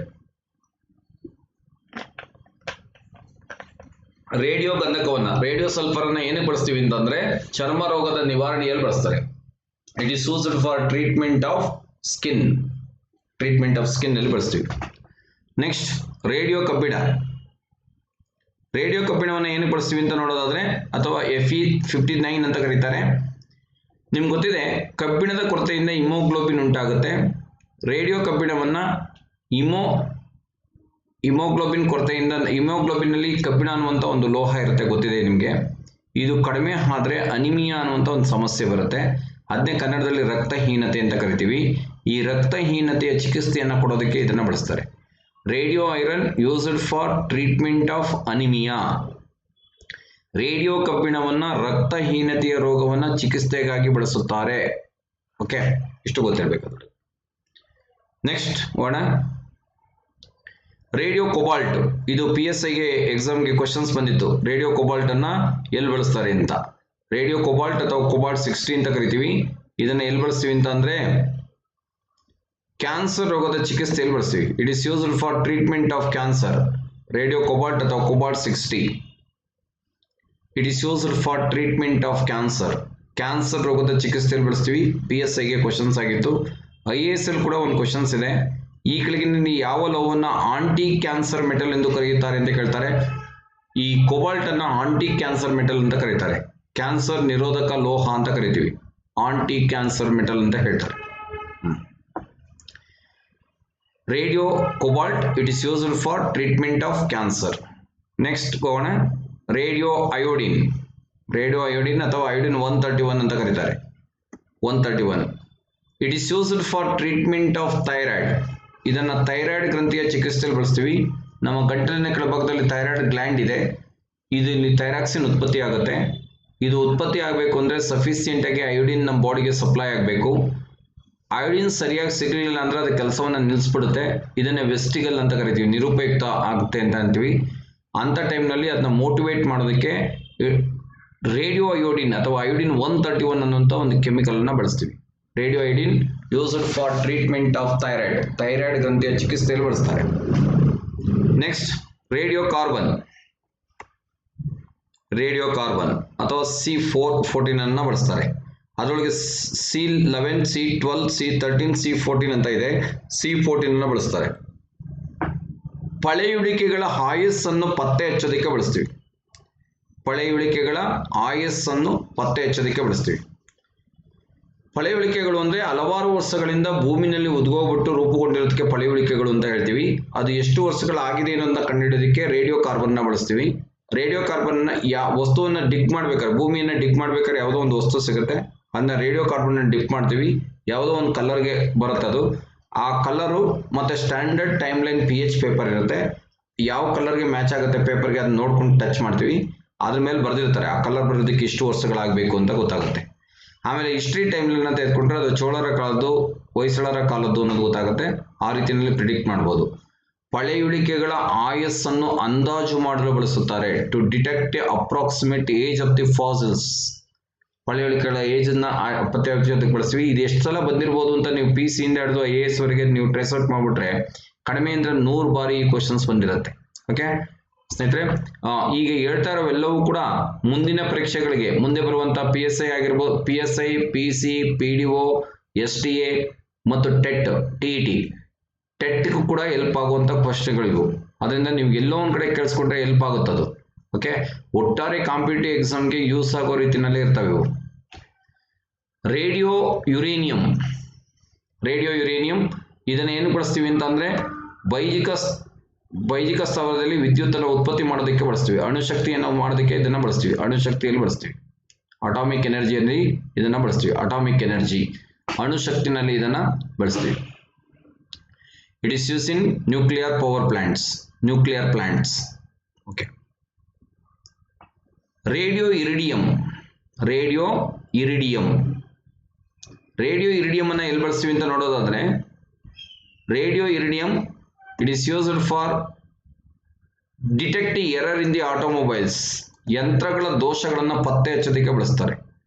ರೇಡಿಯೋ ಗಂಧಕವನ್ನ, ರೇಡಿಯೋ ಸಲ್ಫರ್ ಅನ್ನ ಏನಕ್ಕೆ ಬಳಸ್ತೀವಿ ಅಂತಂದ್ರೆ ಚರ್ಮ ರೋಗದ ನಿವಾರಣೆಯಲ್ಲಿ ಬಳಸ್ತಾರೆ. It is used for treatment of skin ಅಲ್ಲಿ ಬಳಸ್ತೀವಿ. ನೆಕ್ಸ್ಟ್ ರೇಡಿಯೋ ಕಬ್ಬಿಣವನ್ನು ಏನಕ್ಕೆ ಬಳಸ್ತೀವಿ ಅಂತ ನೋಡೋದಾದ್ರೆ, ಅಥವಾ Fe59 ಅಂತ ಕರೀತಾರೆ. ನಿಮ್ಗೆ ಗೊತ್ತಿದೆ ಕಬ್ಬಿಣದ ಕೊರತೆಯಿಂದ ಹಿಮೋಗ್ಲೋಬಿನ್ ಉಂಟಾಗುತ್ತೆ. ರೇಡಿಯೋ ಕಬ್ಬಿಣವನ್ನ ಹಿಮೋಗ್ಲೋಬಿನ್ ಕೊರತೆಯಿಂದ, ಹಿಮೋಗ್ಲೋಬಿನ್ ಅಲ್ಲಿ ಕಬ್ಬಿಣ ಅನ್ನುವಂತ ಒಂದು ಲೋಹ ಇರುತ್ತೆ, ಗೊತ್ತಿದೆ ನಿಮ್ಗೆ. ಇದು ಕಡಿಮೆ ಆದ್ರೆ ಅನಿಮಿಯಾ ಅನ್ನುವಂತ ಒಂದು ಸಮಸ್ಯೆ ಬರುತ್ತೆ. ಅದನ್ನೇ ಕನ್ನಡದಲ್ಲಿ ರಕ್ತಹೀನತೆ ಅಂತ ಕರಿತೀವಿ. ಈ ರಕ್ತಹೀನತೆಯ ಚಿಕಿತ್ಸೆಯನ್ನು ಕೊಡೋದಕ್ಕೆ ಇದನ್ನ ಬಳಸ್ತಾರೆ. Radio iron used for treatment of anaemia. Radio ಕಬ್ಬಿಣವನ್ನ ರಕ್ತಹೀನತೆಯ ರೋಗವನ್ನ ಚಿಕಿತ್ಸೆಗಾಗಿ ಬಳಸುತ್ತಾರೆ. ಓಕೆ, ಇಷ್ಟು ಗೊತ್ತಿರಬೇಕಾದ್ರೆ. ನೆಕ್ಸ್ಟ್ ಹೋಗೋಣ. ರೇಡಿಯೋ ಕೊಬಾಲ್ಟ್, ಇದು PSIಗೆ ಎಕ್ಸಾಮ್ಗೆ ಕ್ವಶನ್ಸ್ ಬಂದಿತ್ತು. ರೇಡಿಯೋ ಕೊಬಾಲ್ಟ್ ಅನ್ನ ಎಲ್ಲಿ ಬಳಸ್ತಾರೆ ಅಂತ. ರೇಡಿಯೋ ಕೊಬಾಲ್ಟ್ ಅಥವಾ ಕೊಬಾಲ್ಟ್ 60 ಅಂತ ಕರಿತೀವಿ. ಇದನ್ನ ಎಲ್ಲಿ ಬಳಸ್ತೀವಿ ಅಂತ ಅಂದ್ರೆ ಕ್ಯಾನ್ಸರ್ ರೋಗದ ಚಿಕಿತ್ಸೆಯಲ್ಲಿ ಬಳಸ್ತೀವಿ. It is used for treatment of cancer. Radio cobalt ಅಥವಾ cobalt 60 it is used for treatment of cancer. Cancer ರೋಗದ ಚಿಕಿತ್ಸೆಯಲ್ಲಿ ಬಳಸ್ತೀವಿ. PSIಗೆ ಕ್ವಶನ್ಸ್ ಆಗಿತ್ತು. IAS ಅಲ್ಲಿ ಕೂಡ ಒಂದು ಕ್ವಶನ್ಸ್ ಇದೆ. ಈ ಕೆಳಗಿನ ಯಾವ ಲೋಹವನ್ನ ಆಂಟಿ ಕ್ಯಾನ್ಸರ್ ಮೆಟಲ್ ಎಂದು ಕರೆಯುತ್ತಾರೆ ಅಂತ ಕೇಳ್ತಾರೆ. ಈ ಕೊಬಾಲ್ಟ್ ಅನ್ನ ಆಂಟಿ ಕ್ಯಾನ್ಸರ್ ಮೆಟಲ್ ಅಂತ ಕರೀತಾರೆ. ಕ್ಯಾನ್ಸರ್ ನಿರೋಧಕ ಲೋಹ ಅಂತ ಕರಿತೀವಿ. ಆಂಟಿ ಕ್ಯಾನ್ಸರ್ ಮೆಟಲ್ ಅಂತ ಹೇಳ್ತಾರೆ. Radio cobalt it is used for treatment of cancer. Next ಹೋಗೋಣ. Radio iodine. ರೇಡಿಯೋ ಅಯೋಡಿನ್ ಅಥವಾ ಅಯೋಡಿನ್ 131 ಅಂತ ಕರೀತಾರೆ. 131 it is used for treatment of thyroid. ಇದನ್ನ ಥೈರಾಯ್ಡ್ ಗ್ರಂಥಿಯ ಚಿಕಿತ್ಸೆಯಲ್ಲಿ ಬಳಸ್ತೀವಿ. ನಮ್ಮ ಗಂಟಲಿನ ಕೆಳಭಾಗದಲ್ಲಿ ಥೈರಾಯ್ಡ್ ಗ್ಲ್ಯಾಂಡ್ ಇದೆ. ಇಲ್ಲಿ ಥೈರಾಕ್ಸಿನ್ ಉತ್ಪತ್ತಿ ಆಗುತ್ತೆ. ಇದು ಉತ್ಪತ್ತಿ ಆಗಬೇಕು ಅಂದ್ರೆ ಸಫಿಸಿಯೆಂಟ್ ಆಗಿ ಅಯೋಡಿನ್ ನಮ್ಮ ಬಾಡಿಗೆ ಸಪ್ಲೈ ಆಗಬೇಕು. ಅಯೋಡಿನ್ ಸರಿಯಾಗಿ ಸಿಗಲಿಲ್ಲ ಅಂದ್ರೆ ಅದು ಕೆಲಸವನ್ನ ನಿಲ್ಲಿಸ್ಬಿಡುತ್ತೆ. ಇದನ್ನೇ ವೆಸ್ಟಿಗಲ್ ಅಂತ ಕರಿತೀವಿ. ನಿರುಪಯುಕ್ತ ಆಗುತ್ತೆ ಅಂತ ಅಂತೀವಿ. ಅಂತ ಟೈಮ್ನಲ್ಲಿ ಅದನ್ನ ಮೋಟಿವೇಟ್ ಮಾಡೋದಕ್ಕೆ ರೇಡಿಯೋ ಅಯೋಡಿನ್ ಅಥವಾ ಅಯೋಡಿನ್ 131 ಅನ್ನುವಂಥ ಒಂದು ಕೆಮಿಕಲ್ ಅನ್ನ ಬಳಸ್ತೀವಿ. Radio iodine used for treatment of thyroid. Thyroid ಗ್ರಂಥಿಯ ಚಿಕಿತ್ಸೆಯಲ್ಲಿ ಬಳಸ್ತಾರೆ. Next radio carbon. Radio carbon ಅಥವಾ C414 ಅನ್ನ ಬಳಸ್ತಾರೆ. ಅದರೊಳಗೆ C11, C12, C13, C14 ಅಂತ ಇದೆ. C14 ಅನ್ನ ಬಳಸ್ತಾರೆ. ಪಳೆಯುಳಿಕೆಗಳ ಆಯಸ್ಸನ್ನು ಪತ್ತೆ ಹಚ್ಚೋದಕ್ಕೆ ಬಳಸ್ತೀವಿ. ಪಳೆಯುಳಿಕೆಗಳ ಆಯಸ್ಸನ್ನು ಪತ್ತೆ ಹಚ್ಚೋದಕ್ಕೆ ಬಳಸ್ತೀವಿ. ಪಳೆಯುಳಿಕೆಗಳು ಅಂದ್ರೆ ಹಲವಾರು ವರ್ಷಗಳಿಂದ ಭೂಮಿನಲ್ಲಿ ಉದ್ಗೋಗ್ಬಿಟ್ಟು ರೂಪುಗೊಂಡಿರೋದಕ್ಕೆ ಪಳೆಯುಳಿಕೆಗಳು ಅಂತ ಹೇಳ್ತೀವಿ. ಅದು ಎಷ್ಟು ವರ್ಷಗಳಾಗಿದೆ ಅನ್ನೋದನ್ನ ಕಂಡುಹಿಡಿಯೋದಕ್ಕೆ ರೇಡಿಯೋ ಕಾರ್ಬನ್ ನ ಬಳಸ್ತೀವಿ. ರೇಡಿಯೋ ಕಾರ್ಬನ್ ವಸ್ತುವನ್ನ ಡಿಗ್ ಮಾಡ್ಬೇಕಾದ್ರೆ, ಭೂಮಿಯನ್ನ ಡಿಗ್ ಮಾಡ್ಬೇಕಾದ್ರೆ ಯಾವುದೋ ಒಂದು ವಸ್ತು ಸಿಗುತ್ತೆ. ಅದನ್ನ ರೇಡಿಯೋ ಕಾರ್ಬನ್ ಡಿಪ್ ಮಾಡ್ತೀವಿ. ಯಾವುದೋ ಒಂದು ಕಲರ್ಗೆ ಬರುತ್ತೆ. ಅದು ಆ ಕಲರು ಮತ್ತೆ standard time line PH paper ಇರುತ್ತೆ. ಯಾವ ಕಲರ್ಗೆ ಮ್ಯಾಚ್ ಆಗುತ್ತೆ ಪೇಪರ್ಗೆ ಅದನ್ನ ನೋಡ್ಕೊಂಡು ಟಚ್ ಮಾಡ್ತೀವಿ. ಅದ್ರ ಮೇಲೆ ಬರೆದಿರ್ತಾರೆ ಆ ಕಲರ್ ಬರೋದಕ್ಕೆ ಇಷ್ಟು ವರ್ಷಗಳಾಗಬೇಕು ಅಂತ ಗೊತ್ತಾಗುತ್ತೆ. ಆಮೇಲೆ ಹಿಸ್ಟ್ರಿ ಟೈಮ್ ಲೈನ್ ಅಂತ ಎತ್ಕೊಂಡ್ರೆ ಅದು ಚೋಳರ ಕಾಲದ್ದು, ಹೊಯ್ಸಳರ ಕಾಲದ್ದು ಅನ್ನೋದು ಗೊತ್ತಾಗುತ್ತೆ. ಆ ರೀತಿಯಲ್ಲಿ ಪ್ರಿಡಿಕ್ಟ್ ಮಾಡ್ಬೋದು. ಪಳೆಯುಳಿಕೆಗಳ ಆಯಸ್ಸನ್ನು ಅಂದಾಜು ಮಾಡಲು ಬಳಸುತ್ತಾರೆ. To detect approximate age of the fossils. ಪಳೆಯುಳಿಕೆಗಳ ಏಜ್ ಅನ್ನ ಪತ್ತೆ ಹಚ್ಚೋದಕ್ಕೆ ಬಳಸ್ತೀವಿ. ಇದು ಎಷ್ಟು ಸಲ ಬಂದಿರಬಹುದು ಅಂತ ನೀವು PC ಇಂದ ಹಿಡಿದು IAS ವರೆಗೆ ನೀವು ಟ್ರೇಸ್ ಔಟ್ ಮಾಡ್ಬಿಟ್ರೆ ಕಡಿಮೆ ಅಂದ್ರೆ 100 ಬಾರಿ ಈ ಕ್ವಶನ್ಸ್ ಬಂದಿರುತ್ತೆ. ಓಕೆ ಸ್ನೇಹಿತರೆ, ಈಗ ಹೇಳ್ತಾ ಇರೋವೆಲ್ಲವೂ ಕೂಡ ಮುಂದಿನ ಪರೀಕ್ಷೆಗಳಿಗೆ ಮುಂದೆ ಬರುವಂತ PSI ಆಗಿರ್ಬೋದು, PSI, PC, PDO, STA ಮತ್ತು TET ಕೂಡ ಹೆಲ್ಪ್ ಆಗುವಂತ ಪ್ರಶ್ನೆಗಳಿವು. ಅದರಿಂದ ನೀವು ಎಲ್ಲೋ ಒಂದ್ ಕಡೆ ಕೇಳಿಸ್ಕೊಂಡ್ರೆ ಹೆಲ್ಪ್ ಆಗುತ್ತೆ ಅದು. ಓಕೆ, ಒಟ್ಟಾರೆ ಕಾಂಪಿಟೇಟಿವ್ ಎಕ್ಸಾಮ್ಗೆ ಯೂಸ್ ಆಗೋ ರೀತಿನಲ್ಲಿ ಇರ್ತವೆ ಇವು. Radio uranium. ರೇಡಿಯೋ ಯುರೇನಿಯಂ ಇದನ್ನ ಏನು ಬಳಸ್ತೀವಿ ಅಂತ ಅಂದ್ರೆ ಬೈಜಿಕ ಸ್ಥಾವರದಲ್ಲಿ ವಿದ್ಯುತ್ ಅನ್ನು ಉತ್ಪತ್ತಿ ಮಾಡೋದಕ್ಕೆ ಬಳಸ್ತೀವಿ. ಅಣುಶಕ್ತಿಯನ್ನು ಮಾಡೋದಕ್ಕೆ ಇದನ್ನ ಬಳಸ್ತೀವಿ. ಅಣುಶಕ್ತಿಯಲ್ಲಿ ಬಳಸ್ತೀವಿ. ಅಟಾಮಿಕ್ ಎನರ್ಜಿಯಲ್ಲಿ ಇದನ್ನ ಬಳಸ್ತೀವಿ. ಅಟಾಮಿಕ್ ಎನರ್ಜಿ ಅಣುಶಕ್ತಿನಲ್ಲಿ ಇದನ್ನ ಬಳಸ್ತೀವಿ. It is use in nuclear power plants. Nuclear plants. Okay. Radio iridium. Radio iridium. Radio iridium ಅನ್ನ ಎಲ್ಲಿ ಬಳಸ್ತೀವಿ ಅಂತ ನೋಡೋದಾದ್ರೆ radio iridium it is used for detect error in the automobiles. ಯಂತ್ರಗಳ ದೋಷಗಳನ್ನ ಪತ್ತೆ ಹಚ್ಚೋದಕ್ಕೆ ಬಳಸ್ತಾರೆ.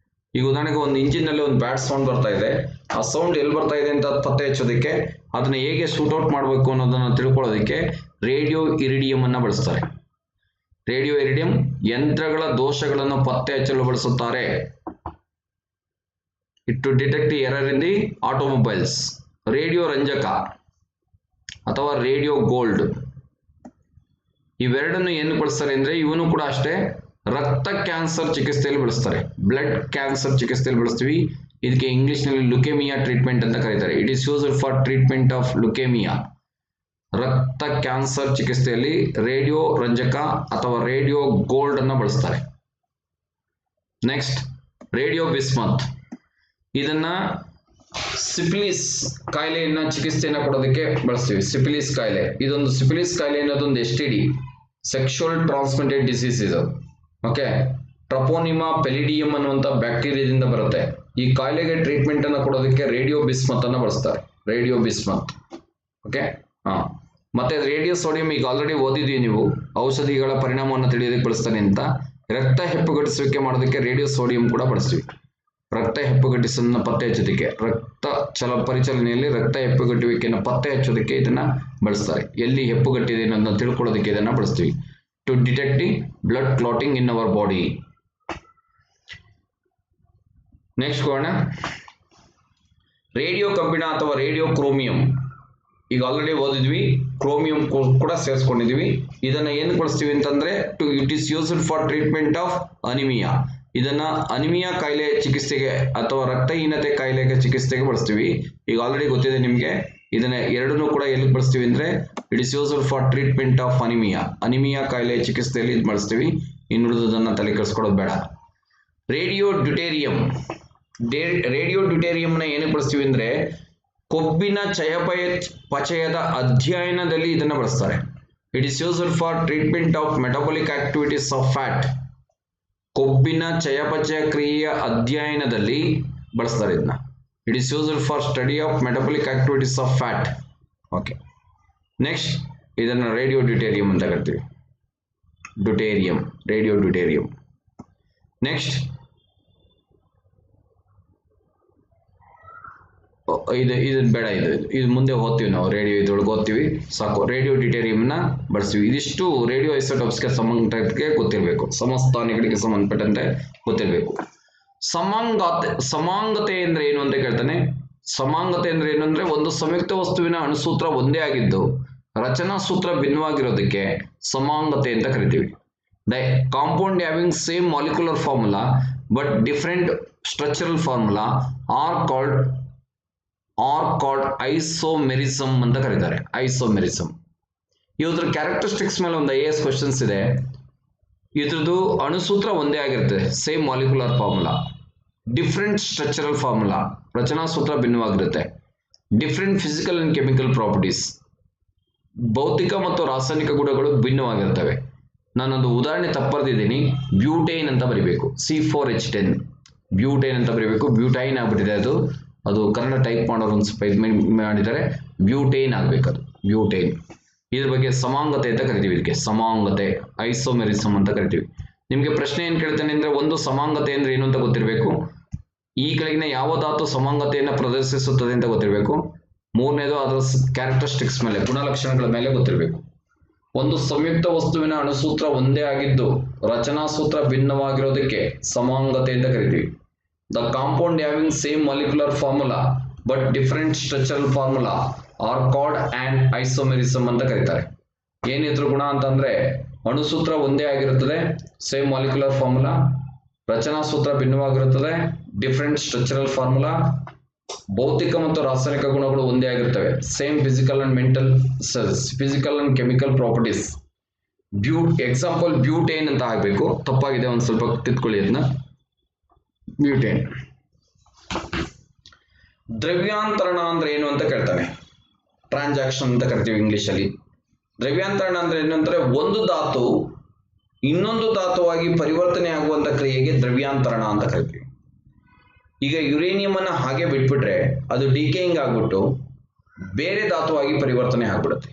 ಈಗ ಉದಾಹರಣೆಗೆ ಒಂದು ಇಂಜಿನ್ ನಲ್ಲಿ ಒಂದು ಬ್ಯಾಡ್ ಸೌಂಡ್ ಬರ್ತಾ ಇದೆ. ಆ ಸೌಂಡ್ ಎಲ್ಲಿ ಬರ್ತಾ ಇದೆ ಅಂತ ಪತ್ತೆ ಹಚ್ಚೋದಕ್ಕೆ, ಅದನ್ನ ಹೇಗೆ ಶೂಟ್ ಔಟ್ ಮಾಡಬೇಕು ಅನ್ನೋದನ್ನ ತಿಳ್ಕೊಳ್ಳೋದಕ್ಕೆ ರೇಡಿಯೋ ಇರಿಡಿಯಂ ಅನ್ನ ಬಳಸ್ತಾರೆ. ರೇಡಿಯೋ ಇರಿಡಿಯಂ ಯಂತ್ರಗಳ ದೋಷಗಳನ್ನು ಪತ್ತೆ ಹಚ್ಚಲು ಬಳಸುತ್ತಾರೆ. To detect error in the automobiles. Radio ರಂಜಕ ಅಥವಾ ರೇಡಿಯೋ ಗೋಲ್ಡ್, ಇವೆರಡನ್ನು ಏನು ಬಳಸ್ತಾರೆ ಅಂದ್ರೆ ಇವನು ಕೂಡ ಅಷ್ಟೇ ರಕ್ತ ಕ್ಯಾನ್ಸರ್ ಚಿಕಿತ್ಸೆಯಲ್ಲಿ ಬಳಸ್ತಾರೆ. ಬ್ಲಡ್ ಕ್ಯಾನ್ಸರ್ ಚಿಕಿತ್ಸೆಯಲ್ಲಿ ಬಳಸ್ತೀವಿ. ಇದಕ್ಕೆ ಇಂಗ್ಲಿಷ್ ನಲ್ಲಿ ಲುಕೇಮಿಯಾ ಟ್ರೀಟ್ಮೆಂಟ್ ಅಂತ ಕರೀತಾರೆ. It is used for treatment of leukaemia. ರಕ್ತ ಕ್ಯಾನ್ಸರ್ ಚಿಕಿತ್ಸೆಯಲ್ಲಿ ರೇಡಿಯೋ ರಂಜಕ ಅಥವಾ ರೇಡಿಯೋ ಗೋಲ್ಡ್ ಅನ್ನ ಬಳಸ್ತಾರೆ. Next radio bismuth. ಇದನ್ನ ಸಿಫಿಲಿಸ್ ಕಾಯಿಲೆಯನ್ನ ಚಿಕಿತ್ಸೆಯನ್ನ ಕೊಡೋದಕ್ಕೆ ಬಳಸ್ತೀವಿ. ಸಿಫಿಲಿಸ್ ಕಾಯಿಲೆ, ಸಿಫಿಲಿಸ್ ಕಾಯಿಲೆ ಅನ್ನೋದೊಂದು STD, ಸೆಕ್ಷುವಲ್ ಟ್ರಾನ್ಸ್ಮಿಟೆಡ್ ಡಿಸೀಸ್ ಇದು. ಓಕೆ, ಟ್ರಪೋನಿಮಾ ಪೆಲಿಡಿಯಂ ಅನ್ನುವಂಥ ಬ್ಯಾಕ್ಟೀರಿಯಾದಿಂದ ಬರುತ್ತೆ. ಈ ಕಾಯಿಲೆಗೆ ಟ್ರೀಟ್ಮೆಂಟ್ ಅನ್ನು ಕೊಡೋದಕ್ಕೆ ರೇಡಿಯೋ ಬಿಸ್ಮತ್ ಅನ್ನು ಬಳಸ್ತಾರೆ. Radio bismuth. ಓಕೆ. ಮತ್ತೆ ರೇಡಿಯೋ ಸೋಡಿಯಂ ಈಗ ಆಲ್ರೆಡಿ ಓದಿದ್ವಿ ನೀವು, ಔಷಧಿಗಳ ಪರಿಣಾಮವನ್ನು ತಿಳಿಯೋದಕ್ಕೆ ಬಳಸ್ತಾನೆ ಅಂತ. ರಕ್ತ ಹೆಪ್ಪುಗಟ್ಟಿಸುವಿಕೆ ಮಾಡೋದಕ್ಕೆ ರೇಡಿಯೋ ಸೋಡಿಯಂ ಕೂಡ ಬಳಸ್ತೀವಿ. ರಕ್ತ ಹೆಪ್ಪುಗಟ್ಟಿಸನ್ನ ಪತ್ತೆ ಹಚ್ಚೋದಕ್ಕೆ, ಪರಿಚಲನೆಯಲ್ಲಿ ರಕ್ತ ಹೆಪ್ಪುಗಟ್ಟುವಿಕೆಯನ್ನು ಪತ್ತೆ ಹಚ್ಚೋದಕ್ಕೆ ಇದನ್ನ ಬಳಸ್ತಾರೆ. ಎಲ್ಲಿ ಹೆಪ್ಪುಗಟ್ಟಿದೆ ಅನ್ನೋದನ್ನ ತಿಳ್ಕೊಳ್ಳೋದಕ್ಕೆ ಇದನ್ನ ಬಳಸ್ತೀವಿ. To detecting blood clotting in our body. Next ಹೋಗೋಣ. ರೇಡಿಯೋ ಕಬ್ಬಿಣ ಅಥವಾ ರೇಡಿಯೋ ಕ್ರೋಮಿಯಂ ಈಗ ಆಲ್ರೆಡಿ ಓದಿದ್ವಿ. ಕ್ರೋಮಿಯಂ ಕೂಡ ಸೇರಿಸ್ಕೊಂಡಿದ್ವಿ. ಇದನ್ನ ಏನು ಬಳಸ್ತೀವಿ ಅಂತಂದ್ರೆ it is used for treatment of anaemia. ಇದನ್ನ ಅನಿಮಿಯಾ ಕಾಯಿಲೆ ಚಿಕಿತ್ಸೆಗೆ ಅಥವಾ ರಕ್ತಹೀನತೆ ಕಾಯಿಲೆಗೆ ಚಿಕಿತ್ಸೆಗೆ ಬಳಸ್ತೀವಿ. ಈಗ ಆಲ್ರೆಡಿ ಗೊತ್ತಿದೆ ನಿಮಗೆ. ಇದನ್ನ ಎರಡನ್ನೂ ಕೂಡ ಎಲ್ಲಿ ಬಳಸ್ತೀವಿ ಅಂದ್ರೆ it is used for treatment of anaemia ಕಾಯಿಲೆ ಚಿಕಿತ್ಸೆಯಲ್ಲಿ ಇದು ಬಳಸ್ತೀವಿ. ಇನ್ನುಳಿದದನ್ನ ತಲೆ ಕೆಡಿಸ್ಕೊಳ್ಳೋದು ಬೇಡ. ರೇಡಿಯೋ ಡ್ಯೂಟೇರಿಯಂನ ಏನು ಬಳಸ್ತೀವಿ ಅಂದ್ರೆ ಕೊಬ್ಬಿನ ಚಯಾಪಚಯದ ಅಧ್ಯಯನದಲ್ಲಿ ಇದನ್ನ ಬಳಸ್ತಾರೆ. It is used for treatment of metabolic activities of fat. ಕೊಬ್ಬಿನ ಚಯಾಪಚಯ ಕ್ರಿಯೆಯ ಅಧ್ಯಯನದಲ್ಲಿ ಬಳಸ್ತಾರೆ ಇದನ್ನ. It is used for study of metabolic activities of fat. Okay. Next ಇದನ್ನ ರೇಡಿಯೋ ಡ್ಯೂಟೇರಿಯಂ ಅಂತ ಕರಿತೀವಿ. Radio deuterium. ನೆಕ್ಸ್ಟ್ ಇದು ಬೇಡ, ಇದು ಮುಂದೆ ಓದ್ತೀವಿ ನಾವು. ರೇಡಿಯೋ ಇದ್ರೊಳಗೆ ಓದ್ತೀವಿ ಸಾಕು. ರೇಡಿಯೋ ಡ್ಯೂಟೇರಿಯಂನ ಬಳಸ್ತೀವಿ. ಇದಿಷ್ಟು ರೇಡಿಯೋ ಐಸೋಟೋಪ್ಸ್ಗೆ ಸಂಬಂಧಪಟ್ಟಂತೆ ಗೊತ್ತಿರಬೇಕು. ಸಮಸ್ಥಾನಿಗಳಿಗೆ ಸಂಬಂಧಪಟ್ಟಂತೆ ಗೊತ್ತಿರಬೇಕು. ಸಮಾಂಗತೆ ಅಂದ್ರೆ ಏನು ಅಂತ ಕೇಳ್ತಾನೆ. ಸಮಾಂಗತೆ ಅಂದ್ರೆ ಏನು ಅಂದ್ರೆ ಒಂದು ಸಂಯುಕ್ತ ವಸ್ತುವಿನ ಅಣುಸೂತ್ರ ಒಂದೇ ಆಗಿದ್ದು ರಚನಾ ಸೂತ್ರ ಭಿನ್ನವಾಗಿರೋದಕ್ಕೆ ಸಮಾಂಗತೆ ಅಂತ ಕರಿತೀವಿ. The compound having same molecular formula but different structural formula are called isomerism ಅಂತ ಕರೀತಾರೆ. ಐಸೋಮೆರಿಸಮ್. ಇವ್ರ ಕ್ಯಾರೆಕ್ಟರಿಸ್ಟಿಕ್ಸ್ ಮೇಲೆ ಒಂದು IAS ಕ್ವಶನ್ಸ್ ಇದೆ. ಇದ್ರದ್ದು ಅಣುಸೂತ್ರ ಒಂದೇ ಆಗಿರುತ್ತೆ, same molecular formula. Different structural formula, ರಚನಾ ಸೂತ್ರ ಭಿನ್ನವಾಗಿರುತ್ತೆ. Different physical and chemical properties, ಭೌತಿಕ ಮತ್ತು ರಾಸಾಯನಿಕ ಗುಣಗಳು ಭಿನ್ನವಾಗಿರ್ತವೆ. ನಾನೊಂದು ಉದಾಹರಣೆ ತಪ್ಪರ್ದಿದ್ದೀನಿ. ಬ್ಯೂಟೈನ್ ಅಂತ ಬರಿಬೇಕು. C4H10 ಬ್ಯೂಟೈನ್ ಅಂತ ಬರಿಬೇಕು. ಬ್ಯೂಟೈನ್ ಆಗ್ಬಿಟ್ಟಿದೆ ಅದು ಕನ್ನಡ ಟೈಪ್ ಮಾಡೋರು ಒಂದು ಸ್ವಲ್ಪ ಮಾಡಿದ್ದಾರೆ. ಬ್ಯೂಟೈನ್ ಆಗ್ಬೇಕು. ಅದು ಬ್ಯೂಟೈನ್. ಇದ್ರ ಬಗ್ಗೆ ಸಮಾಂಗತೆ ಅಂತ ಕರಿತೀವಿ. ಇದಕ್ಕೆ ಸಮಾಂಗತೆ, ಐಸೋಮೆರಿಸಮ್ ಅಂತ ಕರಿತೀವಿ. ನಿಮ್ಗೆ ಪ್ರಶ್ನೆ ಏನ್ ಕೇಳ್ತಾನೆ ಅಂದ್ರೆ ಒಂದು ಸಮಾಂಗತೆ ಅಂದ್ರೆ ಏನು ಅಂತ ಗೊತ್ತಿರಬೇಕು. ಈ ಕೆಳಗಿನ ಯಾವ ಧಾತು ಸಮಾಂಗತೆಯನ್ನು ಪ್ರದರ್ಶಿಸುತ್ತದೆ ಅಂತ ಗೊತ್ತಿರಬೇಕು. ಮೂರನೇದು ಅದರ ಕ್ಯಾರೆಕ್ಟರಿಸ್ಟಿಕ್ಸ್ ಮೇಲೆ, ಗುಣಲಕ್ಷಣಗಳ ಮೇಲೆ ಗೊತ್ತಿರಬೇಕು. ಒಂದು ಸಂಯುಕ್ತ ವಸ್ತುವಿನ ಅಣುಸೂತ್ರ ಒಂದೇ ಆಗಿದ್ದು ರಚನಾ ಸೂತ್ರ ಭಿನ್ನವಾಗಿರೋದಕ್ಕೆ ಸಮಾಂಗತೆ ಅಂತ ಕರಿತೀವಿ. The compound having same molecular formula but different structural formula are called and isomerism ಅಂತ ಕರೀತಾರೆ. ಏನಿದ್ರು ಗುಣ ಅಂತಂದ್ರೆ ಅಣುಸೂತ್ರ ಒಂದೇ ಆಗಿರುತ್ತದೆ, ಸೇಮ್ ಮಾಲಿಕ್ಯುಲರ್ ಫಾರ್ಮುಲಾ, ರಚನಾ ಸೂತ್ರ ಭಿನ್ನವಾಗಿರುತ್ತದೆ, ಡಿಫರೆಂಟ್ ಸ್ಟ್ರಕ್ಚರಲ್ ಫಾರ್ಮುಲಾ, ಭೌತಿಕ ಮತ್ತು ರಾಸಾಯನಿಕ ಗುಣಗಳು ಒಂದೇ ಆಗಿರ್ತವೆ, same physical and chemical properties. Example butane ಅಂತ ಆಗ್ಬೇಕು. ತಪ್ಪಾಗಿದೆ, ಒಂದ್ ಸ್ವಲ್ಪ ತಿದ್ಕೊಳ್ಳಿ ಅದನ್ನ. ಬ್ಯೂಟೇನ್. ದ್ರವ್ಯಾಂತರಣ ಅಂದ್ರೆ ಏನು ಅಂತ ಕೇಳ್ತಾನೆ. ಟ್ರಾನ್ಸಾಕ್ಷನ್ ಅಂತ ಕರಿತೀವಿ ಇಂಗ್ಲಿಷ್ ಅಲ್ಲಿ. ದ್ರವ್ಯಾಂತರಣ ಅಂದ್ರೆ ಏನಂದ್ರೆ ಒಂದು ಧಾತು ಇನ್ನೊಂದು ಧಾತುವಾಗಿ ಪರಿವರ್ತನೆ ಆಗುವಂತ ಕ್ರಿಯೆಗೆ ದ್ರವ್ಯಾಂತರಣ ಅಂತ ಕರಿತೀವಿ. ಈಗ ಯುರೇನಿಯಂ ಅನ್ನ ಹಾಗೆ ಬಿಟ್ಬಿಟ್ರೆ ಅದು ಡಿಕೇಯಿಂಗ್ ಆಗ್ಬಿಟ್ಟು ಬೇರೆ ಧಾತುವಾಗಿ ಪರಿವರ್ತನೆ ಆಗ್ಬಿಡುತ್ತೆ.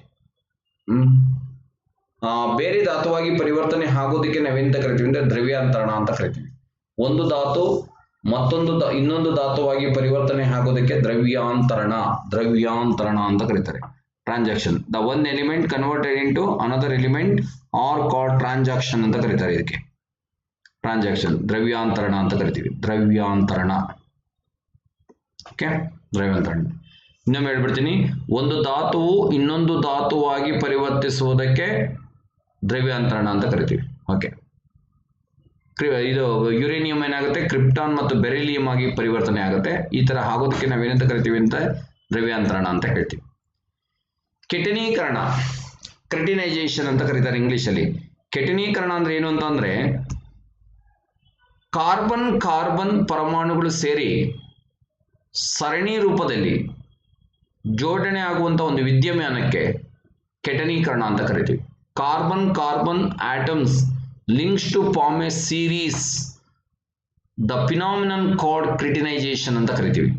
ಬೇರೆ ಧಾತುವಾಗಿ ಪರಿವರ್ತನೆ ಆಗೋದಕ್ಕೆ ನಾವೇಂತ ಕರಿತೀವಿ ಅಂದ್ರೆ ದ್ರವ್ಯಾಂತರಣ ಅಂತ ಕರಿತೀವಿ. ಒಂದು ಧಾತು ಇನ್ನೊಂದು ಧಾತುವಾಗಿ ಪರಿವರ್ತನೆ ಆಗೋದಕ್ಕೆ ದ್ರವ್ಯಾಂತರಣ ಅಂತ ಕರೀತಾರೆ. Transaction, the one element converted into another element are called transaction ಅಂತ ಕರೀತಾರೆ. ಇದಕ್ಕೆ ಟ್ರಾನ್ಸಾಕ್ಷನ್, ದ್ರವ್ಯಾಂತರಣ ಅಂತ ಕರಿತೀವಿ. ದ್ರವ್ಯಾಂತರಣ. ಓಕೆ, ದ್ರವ್ಯಾಂತರಣ. ಇನ್ನೊಮ್ಮೆ ಹೇಳ್ಬಿಡ್ತೀನಿ. ಒಂದು ಧಾತುವು ಇನ್ನೊಂದು ಧಾತುವಾಗಿ ಪರಿವರ್ತಿಸುವುದಕ್ಕೆ ದ್ರವ್ಯಾಂತರಣ ಅಂತ ಕರಿತೀವಿ. ಓಕೆ, ಇದು ಯುರೇನಿಯಂ ಏನಾಗುತ್ತೆ, ಕ್ರಿಪ್ಟಾನ್ ಮತ್ತು ಬೆರಿಲಿಯಂ ಆಗಿ ಪರಿವರ್ತನೆ ಆಗುತ್ತೆ. ಈ ತರ ಆಗೋದಕ್ಕೆ ನಾವೇನಂತ ಕರಿತೀವಿ ಅಂತ ದ್ರವ್ಯಾಂತರಣ ಅಂತ ಹೇಳ್ತೀವಿ. ಕೆಟನೀಕರಣ, ಕ್ರಿಟಿನೈಸೇಷನ್ ಅಂತ ಕರೀತಾರೆ ಇಂಗ್ಲಿಷ್ ಅಲ್ಲಿ. ಕೆಟನೀಕರಣ ಅಂದ್ರೆ ಏನು ಅಂತಂದ್ರೆ ಕಾರ್ಬನ್ ಪರಮಾಣುಗಳು ಸೇರಿ ಸರಣಿ ರೂಪದಲ್ಲಿ ಜೋಡಣೆ ಆಗುವಂತ ಒಂದು ವಿದ್ಯಮಾನಕ್ಕೆ ಕೆಟನೀಕರಣ ಅಂತ ಕರಿತೀವಿ. Carbon atoms links to form a series the phenomenon called catenation ಅಂತ ಕರಿತೀವಿ.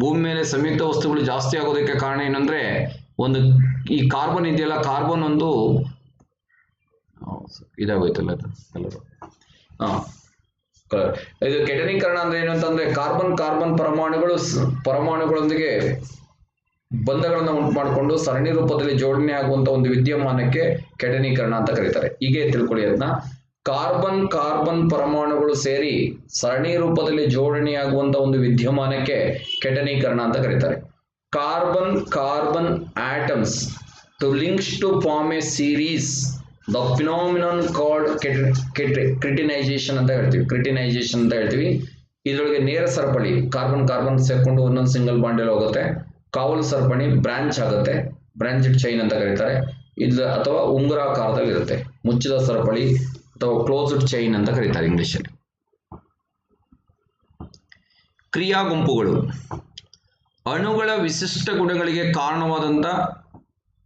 ಭೂಮಿ ಮೇಲೆ ಸಂಯುಕ್ತ ವಸ್ತುಗಳು ಜಾಸ್ತಿ ಆಗೋದಕ್ಕೆ ಕಾರಣ ಏನಂದ್ರೆ ಒಂದು ಈ ಕಾರ್ಬನ್ ಇದೆಯಲ್ಲ, ಕಾರ್ಬನ್ ಒಂದು ಇದಾಗೋಯ್ತಲ್ಲ ಎಲ್ಲರೂ ಇದು ಕೆಟನೀಕರಣ ಅಂದ್ರೆ ಏನು ಅಂತಂದ್ರೆ ಕಾರ್ಬನ್ ಪರಮಾಣುಗಳೊಂದಿಗೆ ಬಂಧಗಳನ್ನ ಉಂಟು ಮಾಡಿಕೊಂಡು ಸರಣಿ ರೂಪದಲ್ಲಿ ಜೋಡಣೆ ಆಗುವಂತ ಒಂದು ವಿದ್ಯಮಾನಕ್ಕೆ ಕೆಟನೀಕರಣ ಅಂತ ಕರೀತಾರೆ. ಹೀಗೆ ತಿಳ್ಕೊಳ್ಳಿ ಅದನ್ನ. ಕಾರ್ಬನ್ ಪರಮಾಣುಗಳು ಸೇರಿ ಸರಣಿ ರೂಪದಲ್ಲಿ ಜೋಡಣೆಯಾಗುವಂತ ಒಂದು ವಿದ್ಯಮಾನಕ್ಕೆ ಕೆಟನೀಕರಣ ಅಂತ ಕರೀತಾರೆ. Carbon atoms to links to form a series, the phenomenon called catenation ಅಂತ ಹೇಳ್ತೀವಿ. ಇದರೊಳಗೆ ನೇರ ಸರಪಳಿ ಕಾರ್ಬನ್ ಸೇರ್ಕೊಂಡು ಒಂದೊಂದು ಸಿಂಗಲ್ ಬಾಂಡಲ್ಲಿ ಹೋಗುತ್ತೆ. ಕಾವಲು ಸರಪಣಿ ಬ್ರಾಂಚ್ ಆಗುತ್ತೆ, ಬ್ರಾಂಚೆಡ್ ಚೈನ್ ಅಂತ ಕರೀತಾರೆ. ಇದು ಅಥವಾ ಉಂಗುರಾಕಾರದಲ್ಲಿ ಇರುತ್ತೆ. ಮುಚ್ಚಿದ ಸರಪಳಿ ಅಥವಾ ಕ್ಲೋಸ್ಡ್ ಚೈನ್ ಅಂತ ಕರೀತಾರೆ ಇಂಗ್ಲಿಷಲ್ಲಿ. ಕ್ರಿಯಾ ಗುಂಪುಗಳು ಅಣುಗಳ ವಿಶಿಷ್ಟ ಗುಣಗಳಿಗೆ ಕಾರಣವಾದಂತ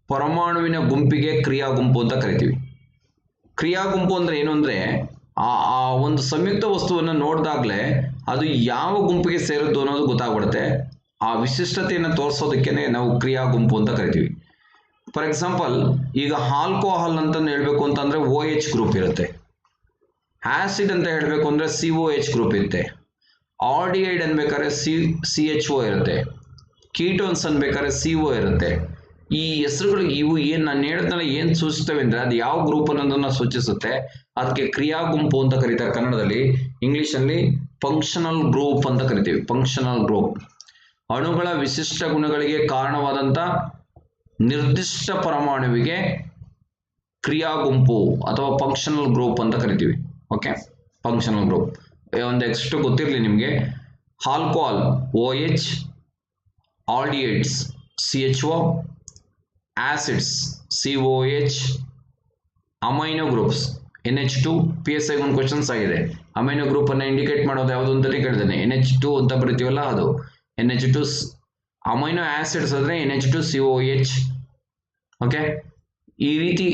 ಪರಮಾಣುವಿನ ಗುಂಪಿಗೆ ಕ್ರಿಯಾ ಗುಂಪು ಅಂತ ಕರಿತೀವಿ. ಕ್ರಿಯಾ ಗುಂಪು ಅಂದ್ರೆ ಏನು ಅಂದ್ರೆ ಆ ಒಂದು ಸಂಯುಕ್ತ ವಸ್ತುವನ್ನು ನೋಡಿದಾಗ್ಲೇ ಅದು ಯಾವ ಗುಂಪಿಗೆ ಸೇರುತ್ತೋ ಅನ್ನೋದು ಗೊತ್ತಾಗ್ಬಿಡುತ್ತೆ. ಆ ವಿಶಿಷ್ಟತೆಯನ್ನು ತೋರಿಸೋದಕ್ಕೇನೆ ನಾವು ಕ್ರಿಯಾ ಗುಂಪು ಅಂತ ಕರಿತೀವಿ. ಫಾರ್ ಎಕ್ಸಾಂಪಲ್, ಈಗ ಆಲ್ಕೋಹಾಲ್ ಅಂತ ಹೇಳ್ಬೇಕು ಅಂತಂದ್ರೆ OH ಗ್ರೂಪ್ ಇರುತ್ತೆ. ಆಸಿಡ್ ಅಂತ ಹೇಳ್ಬೇಕು ಅಂದ್ರೆ COH ಗ್ರೂಪ್ ಇರುತ್ತೆ. ಆಲ್ಡಿಹೈಡ್ ಅನ್ಬೇಕಾದ್ರೆ CHO ಇರುತ್ತೆ. ಕೀಟೋನ್ಸ್ ಅನ್ಬೇಕಾದ್ರೆ CO ಇರುತ್ತೆ. ಈ ಹೆಸರುಗಳು ಇವು ಏನ್ ನಾನು ಹೇಳಿದ್ನಲ್ಲ ಏನ್ ಸೂಚಿಸ್ತವೆ ಅಂದ್ರೆ ಅದು ಯಾವ ಗ್ರೂಪ್ ಅನ್ನೋದನ್ನ ಸೂಚಿಸುತ್ತೆ. ಅದಕ್ಕೆ ಕ್ರಿಯಾ ಗುಂಪು ಅಂತ ಕರೀತಾರೆ ಕನ್ನಡದಲ್ಲಿ. ಇಂಗ್ಲಿಷ್ ಅಲ್ಲಿ ಫಂಕ್ಷನಲ್ ಗ್ರೂಪ್ ಅಂತ ಕರಿತೀವಿ. ಫಂಕ್ಷನಲ್ ಗ್ರೂಪ್ ಅಣುಗಳ ವಿಶಿಷ್ಟ ಗುಣಗಳಿಗೆ ಕಾರಣವಾದಂತ ನಿರ್ದಿಷ್ಟ ಪರಮಾಣುವಿಗೆ ಕ್ರಿಯಾ ಗುಂಪು ಅಥವಾ ಫಂಕ್ಷನಲ್ ಗ್ರೂಪ್ ಅಂತ ಕರಿತೀವಿ. ಓಕೆ, ಫಂಕ್ಷನಲ್ ಗ್ರೂಪ್ ಒಂದು ಎಷ್ಟು ಗೊತ್ತಿರಲಿ ನಿಮಗೆ. Alcohol OH, aldehydes CHO, acids COH, amino groups NH2. PSI ಒಂದು ಕ್ವಶನ್ಸ್ ಆಗಿದೆ. ಅಮೈನೋ ಗ್ರೂಪ್ ಅನ್ನ ಇಂಡಿಕೇಟ್ ಮಾಡೋದು ಯಾವುದು ಅಂತಾನೆ ಕೇಳಿದ್ದೇನೆ. NH2 ಅಂತ ಬರೀತೀವಲ್ಲ ಅದು NH2. ಅಮೈನೋ ಆಸಿಡ್ಸ್ ಆದ್ರೆ NH2COH. ಓಕೆ, ಈ ರೀತಿ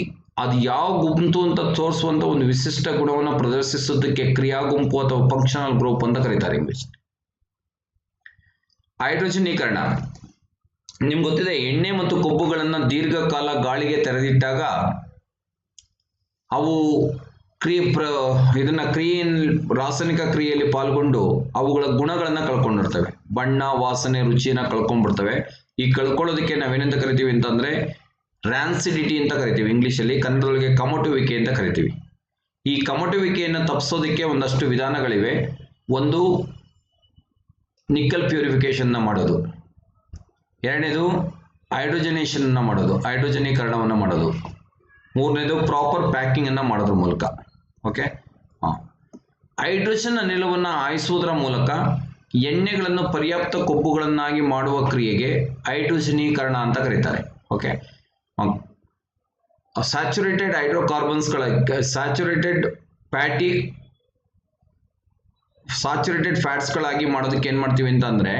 ಅದು ಯಾವ ಗುಂಪು ಅಂತ ತೋರಿಸುವಂತ ಒಂದು ವಿಶಿಷ್ಟ ಗುಣವನ್ನು ಪ್ರದರ್ಶಿಸೋದಕ್ಕೆ ಕ್ರಿಯಾ ಗುಂಪು ಅಥವಾ ಫಂಕ್ಷನಲ್ ಗ್ರೂಪ್ ಅಂತ ಕರೀತಾರೆ ಇಂಗ್ಲಿಷ್. ಹೈಡ್ರೋಜನೀಕರಣ ನಿಮ್ಗೆ ಗೊತ್ತಿದೆ. ಎಣ್ಣೆ ಮತ್ತು ಕೊಬ್ಬುಗಳನ್ನ ದೀರ್ಘಕಾಲ ಗಾಳಿಗೆ ತೆರೆದಿಟ್ಟಾಗ ಅವು ರಾಸಾಯನಿಕ ಕ್ರಿಯೆಯಲ್ಲಿ ಪಾಲ್ಗೊಂಡು ಅವುಗಳ ಗುಣಗಳನ್ನ ಕಳ್ಕೊಂಡಿರ್ತವೆ. ಬಣ್ಣ, ವಾಸನೆ, ರುಚಿಯನ್ನ ಕಳ್ಕೊಂಡ್ಬಿಡ್ತವೆ. ಈ ಕಳ್ಕೊಳ್ಳೋದಕ್ಕೆ ನಾವೇನಂತ ಕರಿತೀವಿ ಅಂತಂದ್ರೆ ರ್ಯಾನ್ಸಿಡಿಟಿ ಅಂತ ಕರಿತೀವಿ ಇಂಗ್ಲಿಷಲ್ಲಿ. ಕನ್ನಡದೊಳಗೆ ಕಮಟುವಿಕೆ ಅಂತ ಕರಿತೀವಿ. ಈ ಕಮಟುವಿಕೆಯನ್ನು ತಪ್ಪಿಸೋದಕ್ಕೆ ಒಂದಷ್ಟು ವಿಧಾನಗಳಿವೆ. ಒಂದು ನಿಕ್ಕಲ್ ಪ್ಯೂರಿಫಿಕೇಶನ್ ಮಾಡೋದು. ಎರಡನೇದು ಹೈಡ್ರೋಜನೇಷನ್ ಮಾಡೋದು, ಹೈಡ್ರೋಜನೀಕರಣವನ್ನು ಮಾಡೋದು. ಮೂರನೇದು ಪ್ರಾಪರ್ ಪ್ಯಾಕಿಂಗ್ ಅನ್ನ ಮಾಡೋದ್ರ ಮೂಲಕ. ಓಕೆ, ಹೈಡ್ರೋಜನ್ ಅನಿಲವನ್ನು ಹಾಯಿಸುವುದರ ಮೂಲಕ ಎಣ್ಣೆಗಳನ್ನು ಪರ್ಯಾಪ್ತ ಕೊಬ್ಬುಗಳನ್ನಾಗಿ ಮಾಡುವ ಕ್ರಿಯೆಗೆ ಹೈಡ್ರೋಜನೀಕರಣ ಅಂತ ಕರೀತಾರೆ. ಓಕೆ, ಸ್ಯಾಚುರೇಟೆಡ್ ಹೈಡ್ರೋಕಾರ್ಬನ್ಸ್ಗಳ ಸ್ಯಾಚುರೇಟೆಡ್ ಫ್ಯಾಟ್ಸ್ಗಳಾಗಿ ಮಾಡೋದಕ್ಕೆ ಏನ್ ಮಾಡ್ತೀವಿ ಅಂತಂದ್ರೆ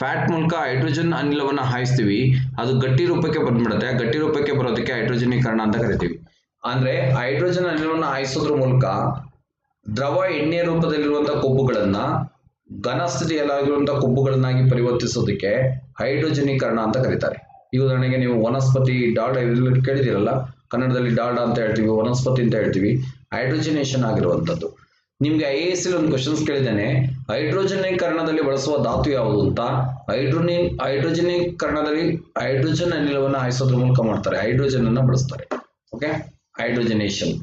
ಫ್ಯಾಟ್ ಮೂಲಕ ಹೈಡ್ರೋಜನ್ ಅನಿಲವನ್ನು ಹಾಯಿಸ್ತೀವಿ. ಅದು ಗಟ್ಟಿ ರೂಪಕ್ಕೆ ಬಂದ್ಬಿಡುತ್ತೆ. ಗಟ್ಟಿ ರೂಪಕ್ಕೆ ಬರೋದಕ್ಕೆ ಹೈಡ್ರೋಜನೀಕರಣ ಅಂತ ಕರಿತೀವಿ. ಅಂದ್ರೆ ಹೈಡ್ರೋಜನ್ ಅನಿಲವನ್ನು ಹಾಯಿಸೋದ್ರ ಮೂಲಕ ದ್ರವ ಎಣ್ಣೆ ರೂಪದಲ್ಲಿರುವಂತಹ ಕೊಬ್ಬುಗಳನ್ನ ಘನ ಸ್ಥಿತಿಯಲ್ಲಾಗಿರುವಂತಹ ಕೊಬ್ಬುಗಳನ್ನಾಗಿ ಪರಿವರ್ತಿಸೋದಕ್ಕೆ ಹೈಡ್ರೋಜನೀಕರಣ ಅಂತ ಕರೀತಾರೆ. ಈ ಉದಾಹರಣೆಗೆ ನೀವು ವನಸ್ಪತಿ ಡಾಲ್ಡಾ ಕೇಳಿದಿರಲ್ಲ, ಕನ್ನಡದಲ್ಲಿ ಡಾಲ್ಡಾ ಅಂತ ಹೇಳ್ತೀವಿ, ವನಸ್ಪತಿ ಅಂತ ಹೇಳ್ತೀವಿ. ಹೈಡ್ರೋಜನೇಷನ್ ಆಗಿರುವಂತದ್ದು. ನಿಮ್ಗೆ IAS ಒಂದು ಕ್ವಶನ್ಸ್ ಕೇಳಿದ್ದೇನೆ, ಹೈಡ್ರೋಜನೀಕರಣದಲ್ಲಿ ಬಳಸುವ ಧಾತು ಯಾವುದು ಅಂತ. ಹೈಡ್ರೋಜನೀಕರಣದಲ್ಲಿ ಹೈಡ್ರೋಜನ್ ಅನಿಲವನ್ನು ಹಾಯಿಸೋದ್ರ ಮೂಲಕ ಮಾಡ್ತಾರೆ, ಹೈಡ್ರೋಜನ್ ಅನ್ನ ಬಳಸ್ತಾರೆ. ಓಕೆ, ಹೈಡ್ರೋಜನೇಷನ್.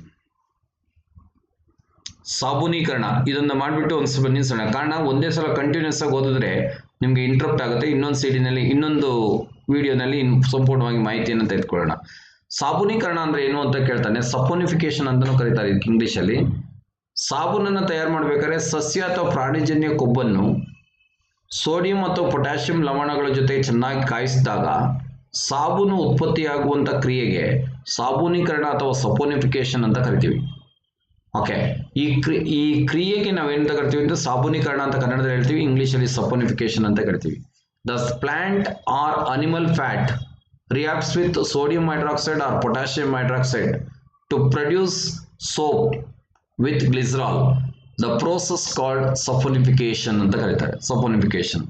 ಸಾಬೂನೀಕರಣ ಇದನ್ನ ಮಾಡ್ಬಿಟ್ಟು ಒಂದು ಸ್ವಲ್ಪ ನಿಲ್ಸೋಣ. ಕಾರಣ ಒಂದೇ ಸಲ ಕಂಟಿನ್ಯೂಸ್ ಆಗಿ ಓದಿದ್ರೆ ನಿಮ್ಗೆ ಇಂಟ್ರಪ್ಟ್ ಆಗುತ್ತೆ. ಇನ್ನೊಂದು ವಿಡಿಯೋನಲ್ಲಿ ಸಂಪೂರ್ಣವಾಗಿ ಮಾಹಿತಿಯನ್ನು ತೆಗೆದುಕೊಳ್ಳೋಣ. ಸಾಬೂನೀಕರಣ ಅಂದ್ರೆ ಏನು ಅಂತ ಕೇಳ್ತಾನೆ. ಸಪೋನಿಫಿಕೇಶನ್ ಅಂತಾನೂ ಕರೀತಾರೆ ಇಂಗ್ಲಿಷ್ ಅಲ್ಲಿ. ಸಾಬೂನನ್ನು ತಯಾರು ಮಾಡಬೇಕಾದ್ರೆ ಸಸ್ಯ ಅಥವಾ ಪ್ರಾಣಿಜನ್ಯ ಕೊಬ್ಬನ್ನು ಸೋಡಿಯಂ ಅಥವಾ ಪೊಟ್ಯಾಷಿಯಂ ಲವಣಗಳ ಜೊತೆ ಚೆನ್ನಾಗಿ ಕಾಯಿಸಿದಾಗ ಸಾಬೂನು ಉತ್ಪತ್ತಿಯಾಗುವಂತ ಕ್ರಿಯೆಗೆ ಸಾಬೂನೀಕರಣ ಅಥವಾ ಸಪೋನಿಫಿಕೇಶನ್ ಅಂತ ಕರಿತೀವಿ. ಓಕೆ, ಈ ಕ್ರಿಯೆಗೆ ನಾವೇನಂತ ಕರಿತೀವಿ ಅಂದ್ರೆ ಸಾಬೂನೀಕರಣ ಅಂತ ಕನ್ನಡದಲ್ಲಿ ಹೇಳ್ತೀವಿ, ಇಂಗ್ಲಿಷಲ್ಲಿ ಸಪೋನಿಫಿಕೇಶನ್ ಅಂತ ಕರಿತೀವಿ. The plant R animal fat reacts with sodium hydroxide or potassium hydroxide to produce soap with glycerol. The process called saponification ಅಂತ ಕರೀತಾರೆ. ಸಪೋನಿಫಿಕೇಶನ್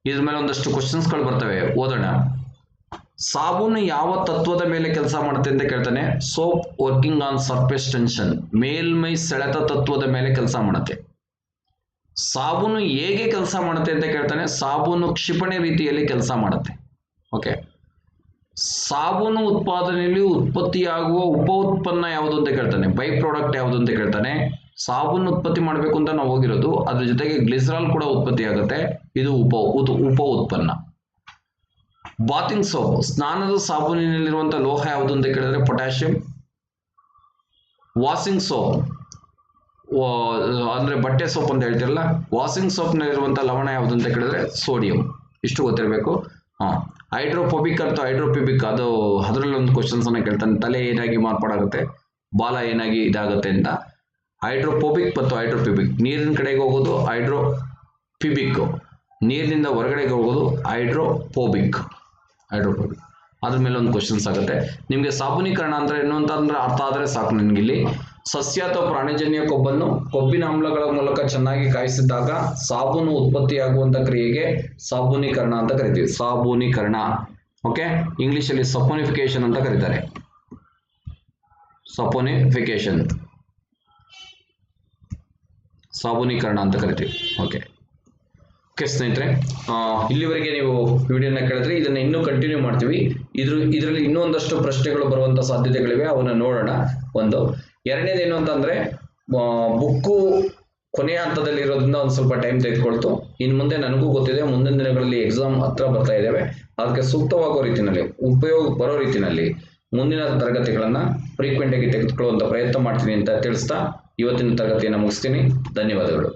ಇದ್ರ ಮೇಲೆ ಒಂದಷ್ಟು ಕ್ವಶನ್ಸ್ಗಳು ಬರ್ತವೆ, ಓದೋಣ. ಸಾಬೂನು ಯಾವ ತತ್ವದ ಮೇಲೆ ಕೆಲಸ ಮಾಡುತ್ತೆ ಅಂತ ಕೇಳ್ತಾನೆ. Soap working on surface tension, ಮೇಲ್ಮೈ ಸೆಳೆತ ತತ್ವದ ಮೇಲೆ ಕೆಲಸ ಮಾಡುತ್ತೆ. ಸಾಬೂನು ಹೇಗೆ ಕೆಲಸ ಮಾಡುತ್ತೆ ಅಂತ ಕೇಳ್ತಾನೆ. ಸಾಬೂನು ಕ್ಷಿಪಣಿ ರೀತಿಯಲ್ಲಿ ಕೆಲಸ ಮಾಡುತ್ತೆ. ಓಕೆ, ಸಾಬೂನು ಉತ್ಪಾದನೆಯಲ್ಲಿ ಉತ್ಪತ್ತಿಯಾಗುವ ಉಪ ಉತ್ಪನ್ನ ಯಾವುದು ಅಂತ ಕೇಳ್ತಾನೆ. ಬೈ ಪ್ರಾಡಕ್ಟ್ ಯಾವುದು ಅಂತ ಕೇಳ್ತಾನೆ. ಸಾಬೂನು ಉತ್ಪತ್ತಿ ಮಾಡಬೇಕು ಅಂತ ನಾವು ಹೋಗಿರೋದು, ಅದ್ರ ಜೊತೆಗೆ ಗ್ಲಿಸರಾಲ್ ಕೂಡ ಉತ್ಪತ್ತಿ ಆಗುತ್ತೆ, ಇದು ಉಪ ಉತ್ಪನ್ನ. ಬಾತಿಂಗ್ ಸೋಪ್, ಸ್ನಾನದ ಸಾಬೂನಿನಲ್ಲಿರುವಂತಹ ಲೋಹ ಯಾವುದು ಅಂತ ಕೇಳಿದ್ರೆ ಪೊಟ್ಯಾಷಿಯಂ. ವಾಷಿಂಗ್ ಸೋಪ್ ಅಂದ್ರೆ ಬಟ್ಟೆ ಸೋಪ್ ಅಂತ ಹೇಳ್ತಿರಲ್ಲ, ವಾಷಿಂಗ್ ಸೋಪ್ ನಲ್ಲಿರುವಂತಹ ಲವಣ ಯಾವುದು ಅಂತ ಕೇಳಿದ್ರೆ ಸೋಡಿಯಂ. ಇಷ್ಟು ಗೊತ್ತಿರಬೇಕು. ಹೈಡ್ರೋಫೋಬಿಕ್ ಅಥವಾ ಹೈಡ್ರೋಫಿಬಿಕ್, ಅದು ಅದರಲ್ಲಿ ಒಂದು ಕ್ವಶನ್ಸ್ ಅನ್ನ ಕೇಳ್ತಾನೆ. ತಲೆ ಏನಾಗಿ ಮಾರ್ಪಾಡಾಗುತ್ತೆ, ಬಾಲ ಏನಾಗಿ ಇದಾಗುತ್ತೆ ಅಂತ. ಹೈಡ್ರೋಫೋಬಿಕ್ ಮತ್ತು ಹೈಡ್ರೋಫಿಬಿಕ್, ನೀರಿನ ಕಡೆಗೆ ಹೋಗೋದು ಹೈಡ್ರೋಫಿಬಿಕ್, ನೀರಿನಿಂದ ಹೊರಗಡೆಗೆ ಹೋಗೋದು ಹೈಡ್ರೋಫೋಬಿಕ್. ಅದ್ರ ಮೇಲೆ ಒಂದು ಕ್ವಶನ್ಸ್ ಆಗುತ್ತೆ ನಿಮಗೆ. ಸಾಬೂನೀಕರಣ ಅಂದ್ರೆ ಏನು ಅಂತಂದ್ರೆ ಅರ್ಥ ಆದ್ರೆ ಸಾಕು ನಿನ್ಗಿಲ್ಲಿ. ಸಸ್ಯ ಅಥವಾ ಪ್ರಾಣಿಜನ್ಯ ಕೊಬ್ಬನ್ನು ಕೊಬ್ಬಿನ ಆಮ್ಲಗಳ ಮೂಲಕ ಚೆನ್ನಾಗಿ ಕಾಯಿಸಿದಾಗ ಸಾಬೂನು ಉತ್ಪತ್ತಿಯಾಗುವಂತ ಕ್ರಿಯೆಗೆ ಸಾಬೂನೀಕರಣ ಅಂತ ಕರಿತೀವಿ. ಸಾಬೂನೀಕರಣ. ಓಕೆ, ಇಂಗ್ಲಿಷ್ ಅಲ್ಲಿ ಸಪೋನಿಫಿಕೇಶನ್ ಅಂತ ಕರೀತಾರೆ. ಸಪೋನಿಫಿಕೇಶನ್, ಸಾಬೂನೀಕರಣ ಅಂತ ಕರಿತೀವಿ. ಓಕೆ ಸ್ನೇಹಿತರೆ, ಇಲ್ಲಿವರೆಗೆ ನೀವು ವಿಡಿಯೋನ ಕೇಳಿದ್ರೆ ಇದನ್ನ ಇನ್ನೂ ಕಂಟಿನ್ಯೂ ಮಾಡ್ತೀವಿ. ಇದರಲ್ಲಿ ಇನ್ನೂ ಒಂದಷ್ಟು ಪ್ರಶ್ನೆಗಳು ಬರುವಂತ ಸಾಧ್ಯತೆಗಳಿವೆ, ಅವನ್ನ ನೋಡೋಣ. ಒಂದು ಎರಡನೇದೇನು ಅಂತಂದ್ರೆ, ಬುಕ್ಕು ಕೊನೆಯ ಹಂತದಲ್ಲಿ ಇರೋದ್ರಿಂದ ಒಂದು ಸ್ವಲ್ಪ ಟೈಮ್ ತೆಗೆದುಕೊಳ್ತು. ಇನ್ನು ಮುಂದೆ ನನಗೂ ಗೊತ್ತಿದೆ ಮುಂದಿನ ದಿನಗಳಲ್ಲಿ ಎಕ್ಸಾಮ್ ಹತ್ರ ಬರ್ತಾ ಇದ್ದಾವೆ, ಅದಕ್ಕೆ ಸೂಕ್ತವಾಗೋ ರೀತಿಯಲ್ಲಿ, ಉಪಯೋಗ ಬರೋ ರೀತಿಯಲ್ಲಿ ಮುಂದಿನ ತರಗತಿಗಳನ್ನ ಫ್ರೀಕ್ವೆಂಟ್ ಆಗಿ ತೆಗೆದುಕೊಳ್ಳುವಂತ ಪ್ರಯತ್ನ ಮಾಡ್ತೀನಿ ಅಂತ ತಿಳಿಸ್ತಾ ಇವತ್ತಿನ ತರಗತಿಯನ್ನು ಮುಗಿಸ್ತೀನಿ. ಧನ್ಯವಾದಗಳು.